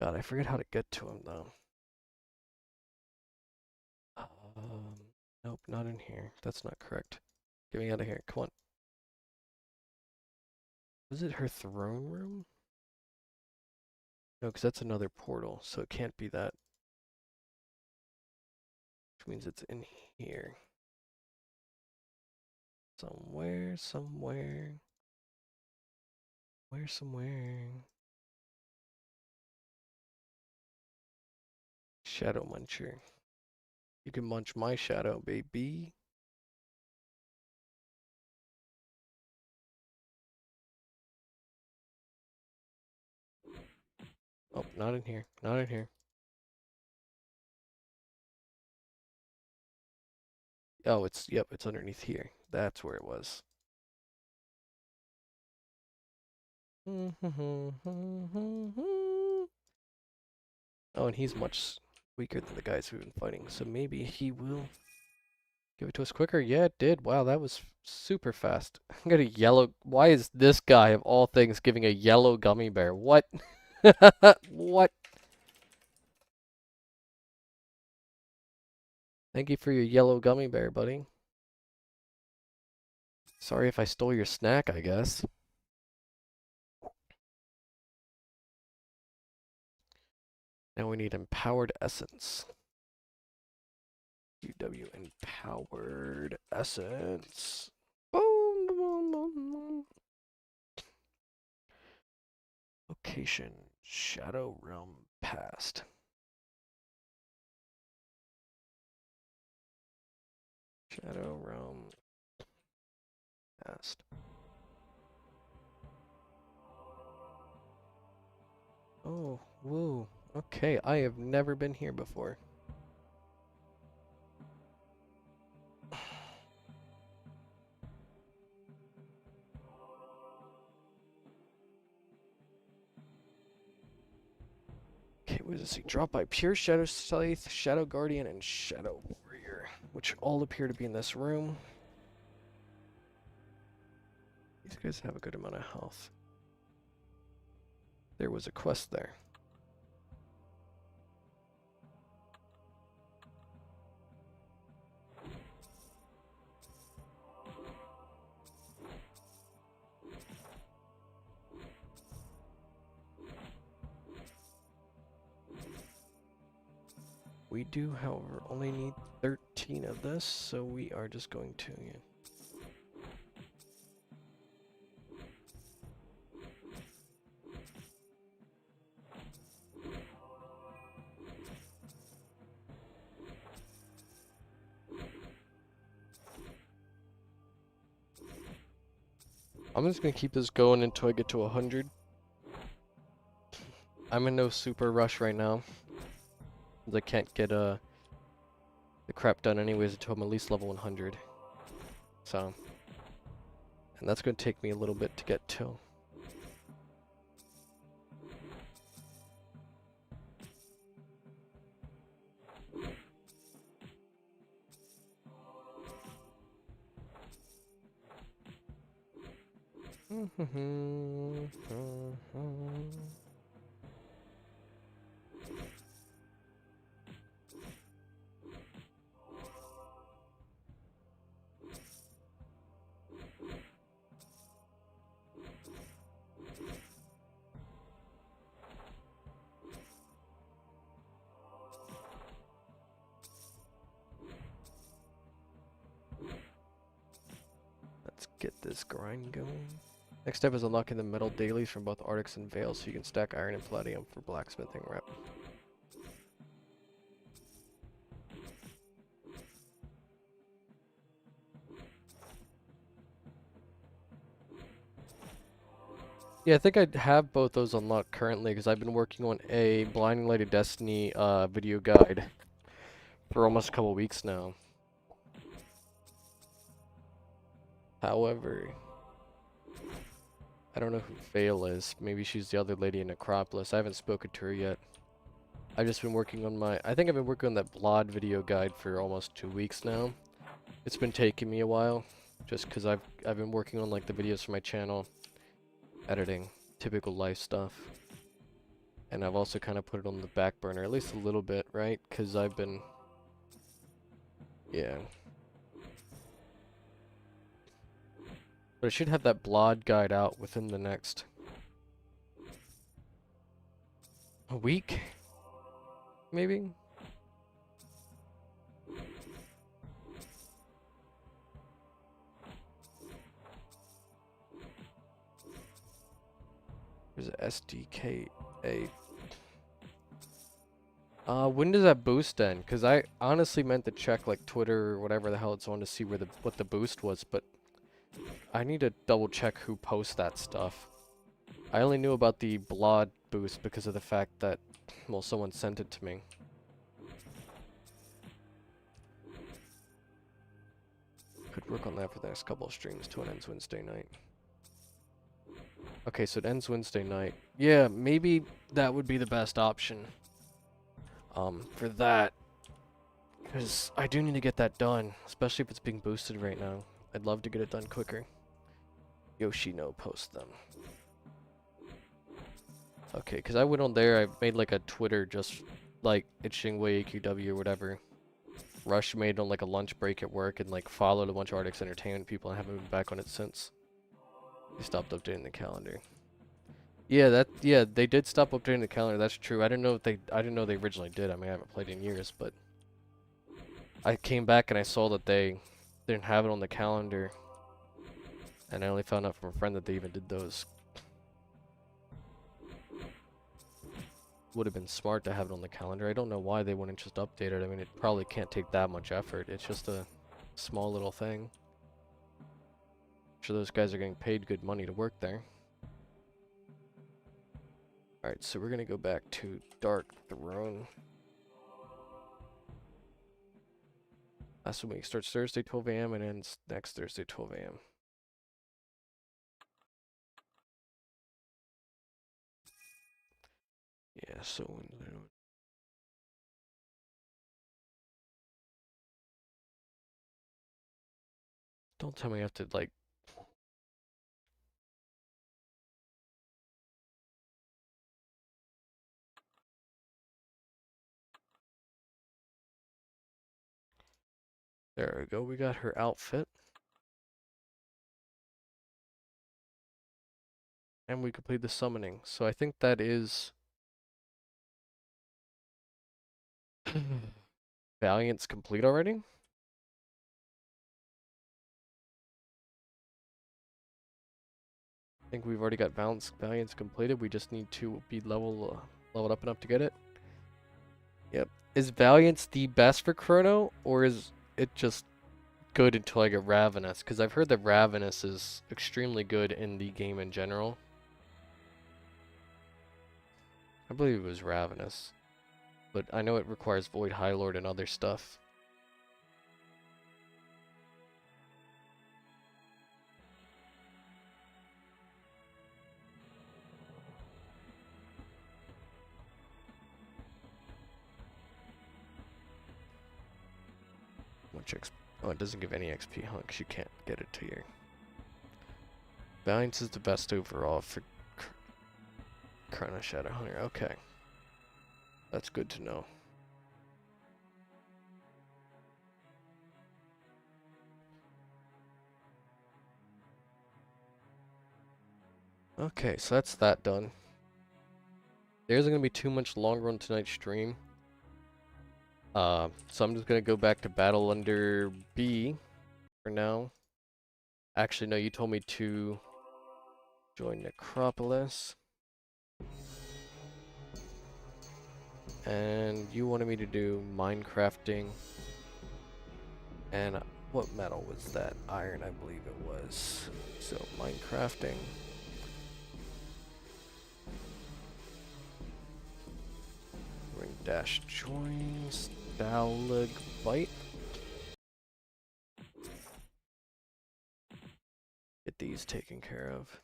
God, I forget how to get to him though. Nope, not in here. That's not correct. Get me out of here. Come on. Was it her throne room? No, because that's another portal, so it can't be that. Which means it's in here. Somewhere, somewhere. Somewhere. Shadow Muncher. You can munch my shadow, baby. Oh, not in here. Not in here. Oh, yep, it's underneath here. That's where it was. Oh, and he's much weaker than the guys we've been fighting, so maybe he will give it to us quicker. Yeah, it did. Wow, that was super fast. I got a yellow. Why is this guy, of all things, giving a yellow gummy bear? What? What? Thank you for your yellow gummy bear, buddy. Sorry if I stole your snack, I guess. Now we need empowered essence. AQW empowered essence. Boom, boom, boom, boom. Location, Shadow Realm Past. Shadow Realm Past. Oh, whoa. Okay, I have never been here before. Okay, what does it say? Drop by Pure Shadow Scythe, Shadow Guardian, and Shadow Warrior, which all appear to be in this room. These guys have a good amount of health. There was a quest there. We do, however, only need 13 of this, so we are just going to... I'm just gonna keep this going until I get to 100. I'm in no super rush right now. I can't get the crap done anyways until I'm at least level 100. So, and that's gonna take me a little bit to get to. Let's get this grind going. Next step is unlocking the metal dailies from both Arctics and Vales so you can stack iron and palladium for blacksmithing rep. Yeah, I think I have both those unlocked currently because I've been working on a Blinding Light of Destiny video guide for almost a couple weeks now. However, I don't know who Vale is. Maybe she's the other lady in Necropolis. I haven't spoken to her yet. I've just been working on I think I've been working on that Blood video guide for almost 2 weeks now. It's been taking me a while, just because I've been working on like the videos for my channel, editing, typical life stuff. And I've also kind of put it on the back burner, at least a little bit, right? Because I've been... Yeah. But I should have that Blood guide out within the next... a week? Maybe? There's an SDKA. When does that boost end? Because I honestly meant to check like Twitter or whatever the hell it's on to see where what the boost was, but I need to double check who posts that stuff. I only knew about the Blood boost because of the fact that, well, someone sent it to me. Could work on that for the next couple of streams till it ends Wednesday night. Okay, so it ends Wednesday night. Yeah, maybe that would be the best option. For that. Because I do need to get that done, especially if it's being boosted right now. I'd love to get it done quicker. Yoshino, post them. Okay, because I went on there, I made like a Twitter just like ItsJingWeiAQW or whatever. Rush made on like a lunch break at work and like followed a bunch of Arctics Entertainment people and haven't been back on it since. They stopped updating the calendar. Yeah, they did stop updating the calendar. That's true. I didn't know they originally did. I mean, I haven't played in years, but I came back and I saw that they didn't have it on the calendar, and I only found out from a friend that they even did those. Would have been smart to have it on the calendar. I don't know why they wouldn't just update it. I mean, it probably can't take that much effort. It's just a small little thing. I'm sure those guys are getting paid good money to work there. Alright, so we're gonna go back to Dark Throne. Last week starts Thursday 12 a.m. and ends next Thursday 12 a.m. Yeah, so don't tell me I have to like. There we go. We got her outfit. And we complete the summoning. So I think that is Valiant's complete already? I think we've already got Valiant's completed. We just need to be leveled up enough to get it. Yep. Is Valiant's the best for Chrono, or is it just good until I get Ravenous? Because I've heard that Ravenous is extremely good in the game in general. I believe it was Ravenous. But I know it requires Void High Lord and other stuff. Much XP. Oh, it doesn't give any XP, huh? 'Cause you can't get it to your... Valiance is the best overall for Chrono Shadow Hunter. Okay. That's good to know. Okay, so that's that done. There isn't going to be too much longer on tonight's stream. So I'm just going to go back to Battle Under B for now. Actually, no, you told me to join Necropolis. And you wanted me to do Minecrafting. And what metal was that? Iron, I believe it was. So, Minecrafting. Ring dash join. Stalagmite. Get these taken care of.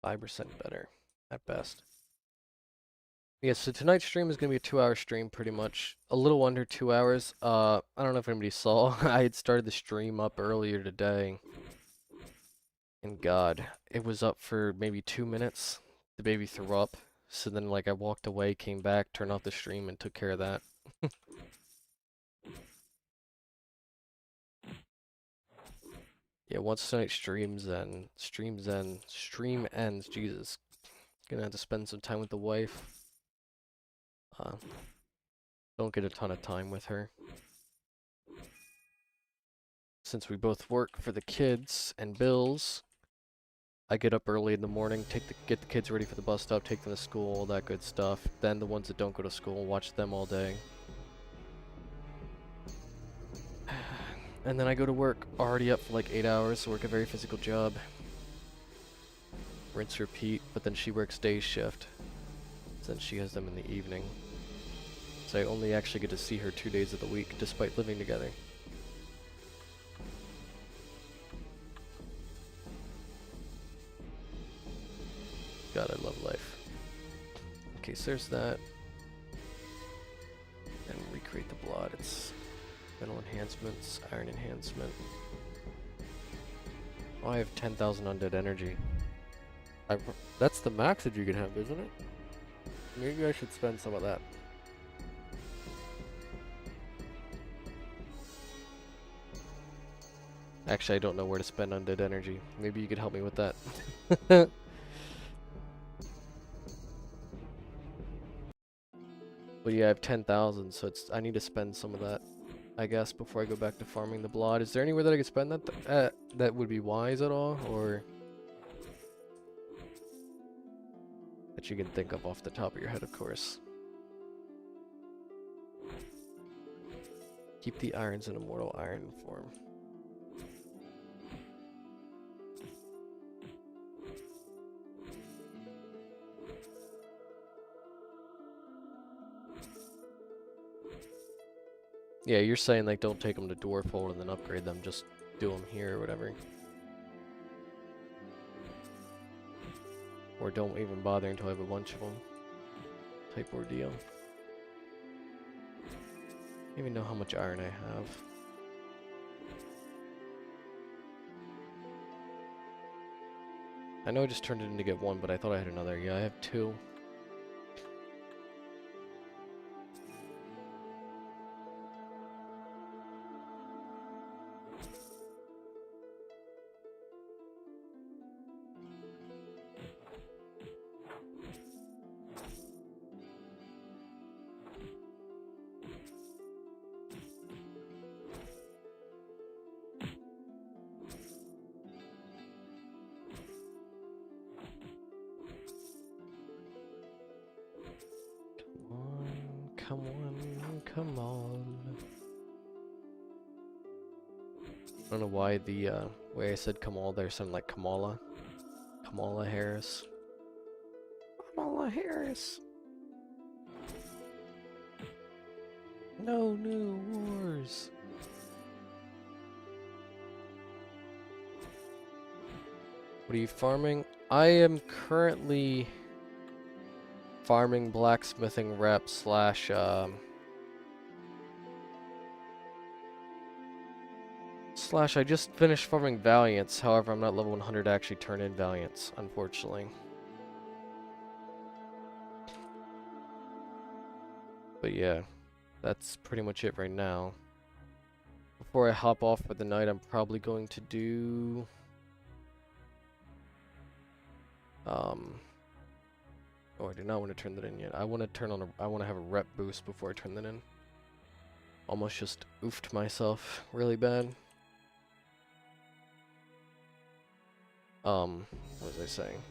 %5 better, at best. Yeah, so tonight's stream is going to be a 2-hour stream, pretty much. A little under 2 hours. I don't know if anybody saw. I had started the stream up earlier today. And God, it was up for maybe 2 minutes. The baby threw up. So then, like, I walked away, came back, turned off the stream, and took care of that. Yeah, once tonight's stream ends, Jesus. Gonna have to spend some time with the wife. Don't get a ton of time with her. Since we both work for the kids and bills, I get up early in the morning, get the kids ready for the bus stop, take them to school, all that good stuff. Then the ones that don't go to school, watch them all day. And then I go to work, already up for like 8 hours, work a very physical job. Rinse, repeat, but then she works day shift, since she has them in the evening. So I only actually get to see her 2 days of the week, despite living together. God, I love life. Okay, so there's that. And recreate the blood. It's metal enhancements, iron enhancement. Oh, I have 10,000 undead energy. That's the max that you can have, isn't it? Maybe I should spend some of that. Actually, I don't know where to spend undead energy. Maybe you could help me with that. But yeah, I have 10,000, so I need to spend some of that, I guess, before I go back to farming the blood. Is there anywhere that I could spend that that would be wise at all, or that you can think of off the top of your head, of course? Keep the irons in immortal iron form. Yeah, you're saying like don't take them to Dwarfhold and then upgrade them, just do them here or whatever. Or don't even bother until I have a bunch of them. Type ordeal. I don't even know how much iron I have. I know I just turned it in to get one, but I thought I had another. Yeah, I have two. Come on, come on. I don't know why the way I said Kamal there sounded like Kamala. Kamala Harris. Kamala Harris. No new wars. What are you farming? I am currently farming blacksmithing rep slash I just finished farming Valiants, however I'm not level 100 to actually turn in Valiants, unfortunately. But yeah, that's pretty much it right now. Before I hop off for the night, I'm probably going to do oh, I do not want to turn that in yet. I want to have a rep boost before I turn that in. Almost just oofed myself really bad. What was I saying?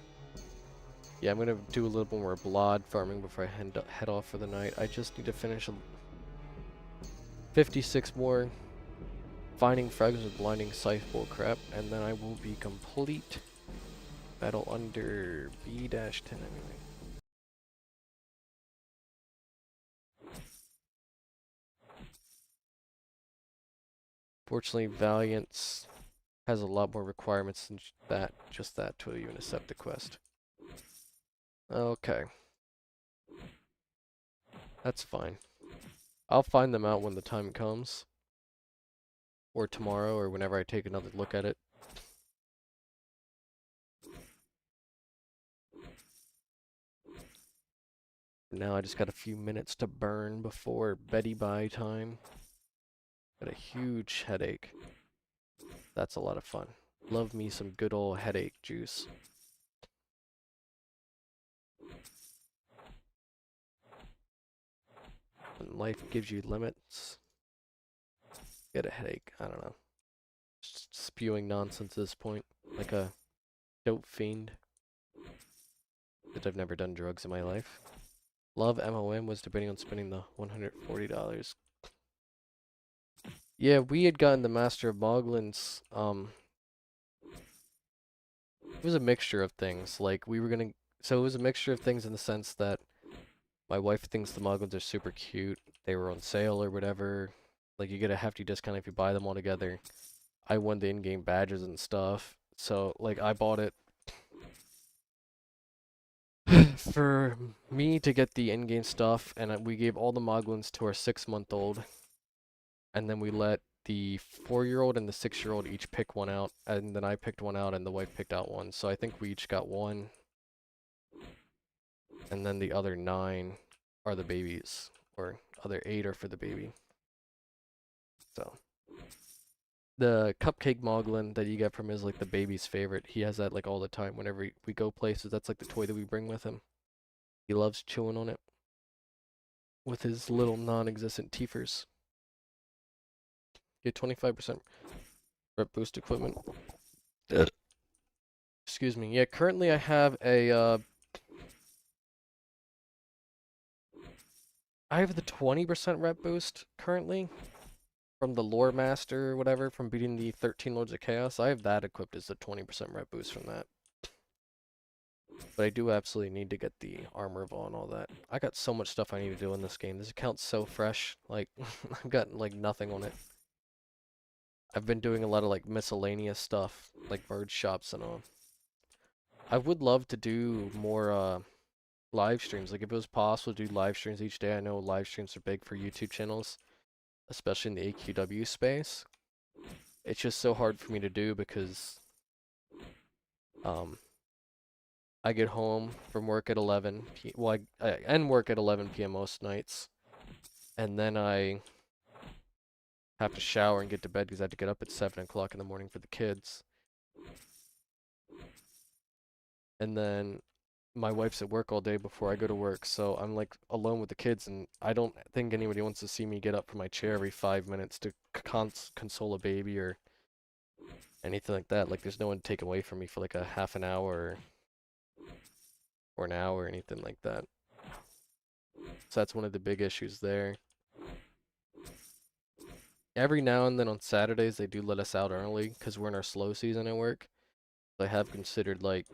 Yeah, I'm gonna do a little bit more blood farming before I head off for the night. I just need to finish 56 more finding fragments with blinding scythe bull crap, and then I will be complete. Battle under B-10 anyway. Fortunately, Valiance has a lot more requirements than just that to even accept the quest. Okay. That's fine. I'll find them out when the time comes. Or tomorrow, or whenever I take another look at it. Now I just got a few minutes to burn before Betty Bye time. Got a huge headache. That's a lot of fun. Love me some good old headache juice. When life gives you limits, get a headache. I don't know. Just spewing nonsense at this point. Like a dope fiend. But I've never done drugs in my life. Love MOM was debating on spending the $140. Yeah, we had gotten the Master of Moglin's, it was a mixture of things. Like, so it was a mixture of things in the sense that my wife thinks the Moglins are super cute. They were on sale or whatever. Like, you get a hefty discount if you buy them all together. I won the in-game badges and stuff. So, like, I bought it for me to get the in-game stuff, and we gave all the Moglins to our 6-month-old. And then we let the 4-year-old and the 6-year-old each pick one out, and then I picked one out and the wife picked out one. So I think we each got one. And then the other 9 are the babies, or other 8 are for the baby. So the cupcake moglin that you get from him is like the baby's favorite. He has that like all the time whenever we go places. That's like the toy that we bring with him. He loves chewing on it with his little non-existent teethers. Get 25% rep boost equipment. Excuse me. Yeah, currently I have a I have the 20% rep boost currently from the Lore Master or whatever, from beating the 13 Lords of Chaos. I have that equipped as a 20% rep boost from that. But I do absolutely need to get the armor of all and all that. I got so much stuff I need to do in this game. This account's so fresh. Like, I've got like nothing on it. I've been doing a lot of like miscellaneous stuff, like bird shops and all. I would love to do more live streams. Like if it was possible to do live streams each day. I know live streams are big for YouTube channels, especially in the AQW space. It's just so hard for me to do because I get home from work at 11 p.m. Well, I end work at 11 p.m. most nights, and then I have to shower and get to bed because I have to get up at 7 o'clock in the morning for the kids. And then my wife's at work all day before I go to work, so I'm like alone with the kids, and I don't think anybody wants to see me get up from my chair every 5 minutes to console a baby or anything like that. Like there's no one to take away from me for like a half an hour or an hour or anything like that. So that's one of the big issues there. Every now and then on Saturdays they do let us out early because we're in our slow season at work. So I have considered like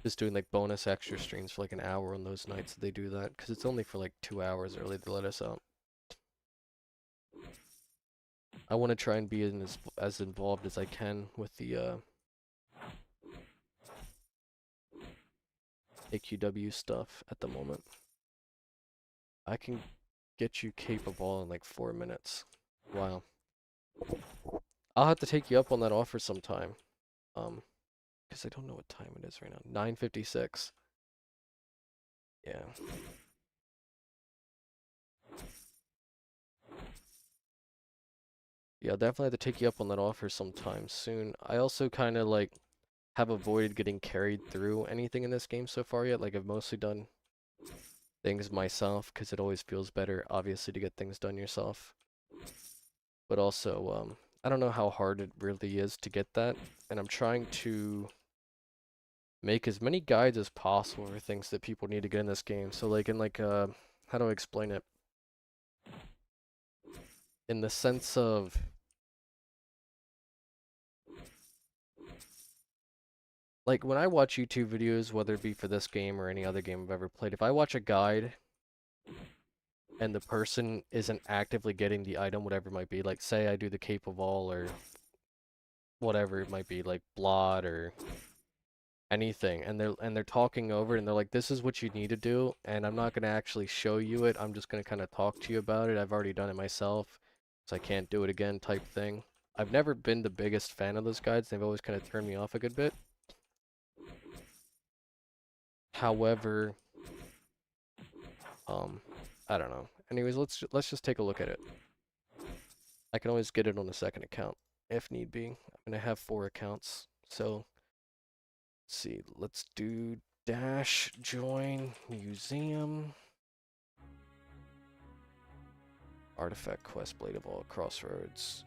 just doing like bonus extra streams for like an hour on those nights that they do that, because it's only for like 2 hours early to let us out. I want to try and be as involved as I can with the AQW stuff at the moment. I can get you capable in like 4 minutes. Wow. I'll have to take you up on that offer sometime. Because I don't know what time it is right now. 9:56. Yeah. Yeah, I'll definitely have to take you up on that offer sometime soon. I also kind of like have avoided getting carried through anything in this game so far yet. Like I've mostly done things myself because it always feels better, obviously, to get things done yourself. But also, I don't know how hard it really is to get that, and I'm trying to make as many guides as possible for things that people need to get in this game. So like in like how do I explain it? In the sense of like when I watch YouTube videos, whether it be for this game or any other game I've ever played, if I watch a guide and the person isn't actively getting the item, whatever it might be, like say I do the Cape of All or whatever it might be, like Blot or anything, and they're talking over it and they're like, this is what you need to do, and I'm not gonna actually show you it, I'm just gonna kind of talk to you about it. I've already done it myself, so I can't do it again type thing. I've never been the biggest fan of those guides. They've always kind of turned me off a good bit. However, I don't know. Anyways, let's just take a look at it. I can always get it on a second account if need be. I'm gonna have 4 accounts, so let's see. Let's do dash join museum artifact quest Blade of All Crossroads.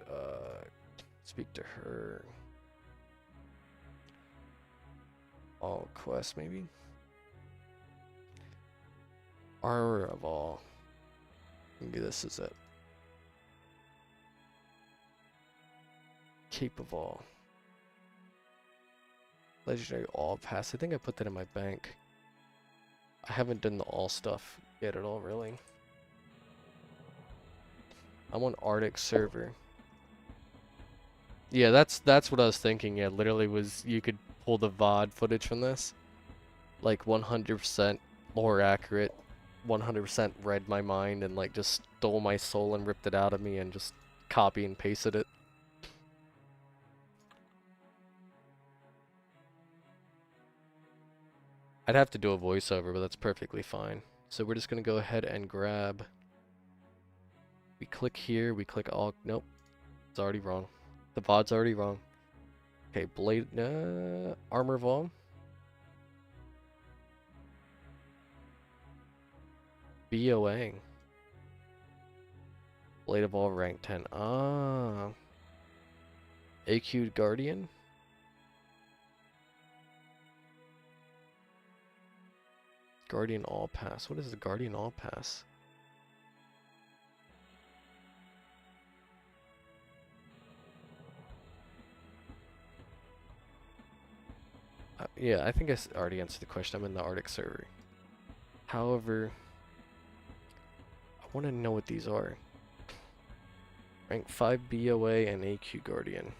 Speak to her. All quest maybe. Armor of All. Maybe this is it. Cape of All. Legendary All Pass. I think I put that in my bank. I haven't done the All stuff yet at all, really. I'm on Arctic server. Yeah, that's what I was thinking. Yeah, literally was you could pull the VOD footage from this. Like 100% more accurate. 100% read my mind and like just stole my soul and ripped it out of me and just copy and pasted it. I'd have to do a voiceover, but that's perfectly fine. So we're just gonna go ahead and grab. We click here, we click all. Nope, it's already wrong. The VOD's already wrong. Okay, blade. Armor vol. BOA. Blade of all rank 10. Ah. AQ Guardian. Guardian All Pass. What is the Guardian All Pass? Yeah, I think I already answered the question. I'm in the Arctic server. However, I want to know what these are. Rank 5 BOA and AQ Guardian.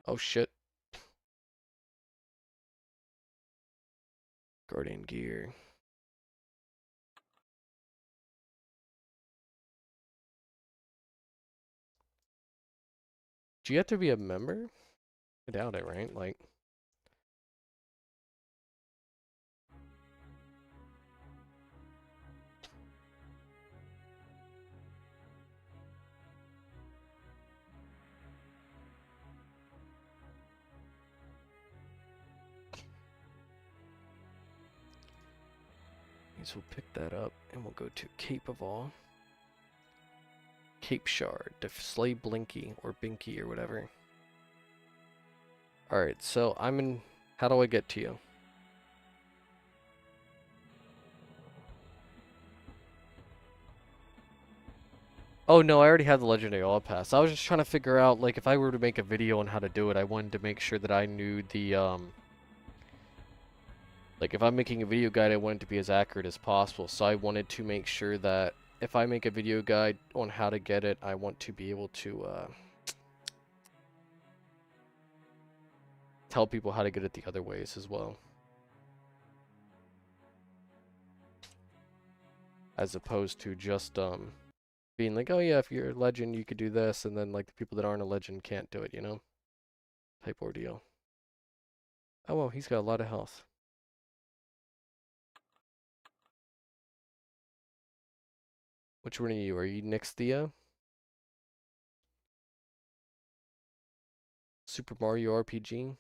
Oh shit. Guardian gear. Do you have to be a member? I doubt it, right? Like, so we'll pick that up and we'll go to Cape of All. Cape Shard, to slay Blinky or Binky or whatever. Alright, so I'm in. How do I get to you? Oh no, I already have the Legendary All Pass. I was just trying to figure out, like, if I were to make a video on how to do it, I wanted to make sure that I knew the, like, if I'm making a video guide, I want it to be as accurate as possible. So I wanted to make sure that if I make a video guide on how to get it, I want to be able to, tell people how to get it the other ways as well. As opposed to just, being like, oh yeah, if you're a legend, you could do this, and then, like, the people that aren't a legend can't do it, you know? Type ordeal. Oh well, he's got a lot of health. Which one are you? Are you Nixthea? Super Mario RPG?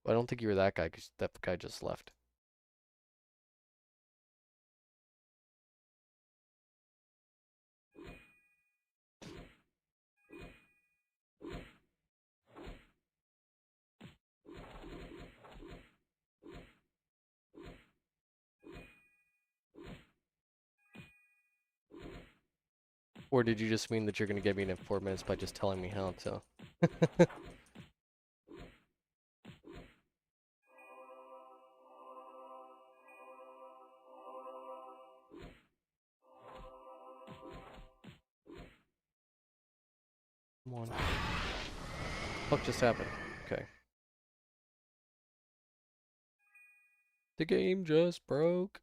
Well, I don't think you were that guy, because that guy just left. Or did you just mean that you're going to get me in 4 minutes by just telling me how to? Come on. What just happened? Okay. The game just broke.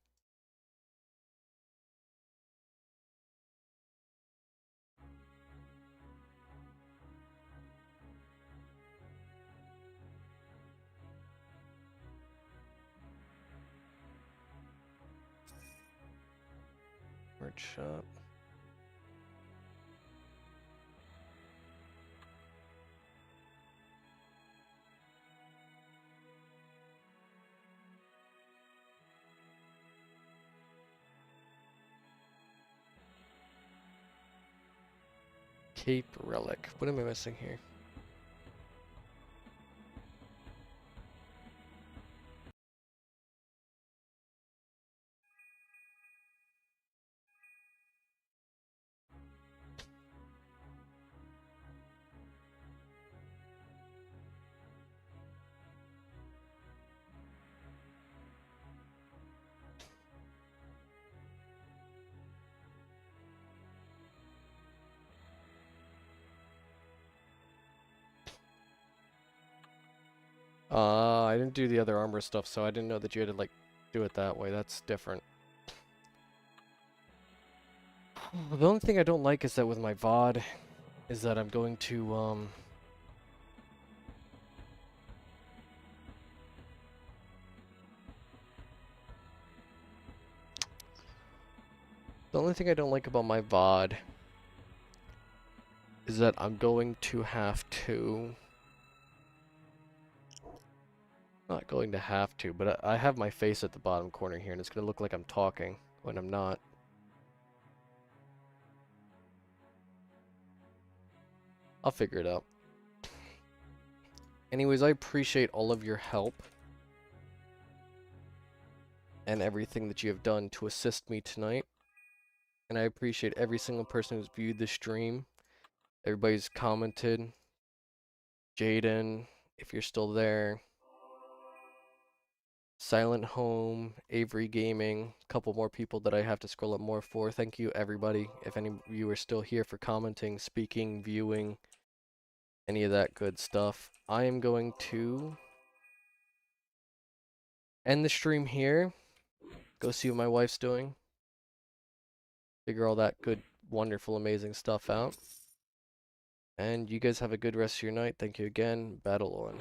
Merch shop. Cape Relic. What am I missing here? I didn't do the other armor stuff, so I didn't know that you had to, like, do it that way. That's different. The only thing I don't like is that with my VOD, is that I'm going to, the only thing I don't like about my VOD is that I'm going to have to... Not going to have to, but I have my face at the bottom corner here, and it's going to look like I'm talking when I'm not. I'll figure it out. Anyways, I appreciate all of your help and everything that you have done to assist me tonight. And I appreciate every single person who's viewed the stream. Everybody's commented. Jaden, if you're still there. Silent Home, Avery Gaming, a couple more people that I have to scroll up more for. Thank you, everybody. If any of you are still here for commenting, speaking, viewing, any of that good stuff. I am going to end the stream here. Go see what my wife's doing. Figure all that good, wonderful, amazing stuff out. And you guys have a good rest of your night. Thank you again. Battle on.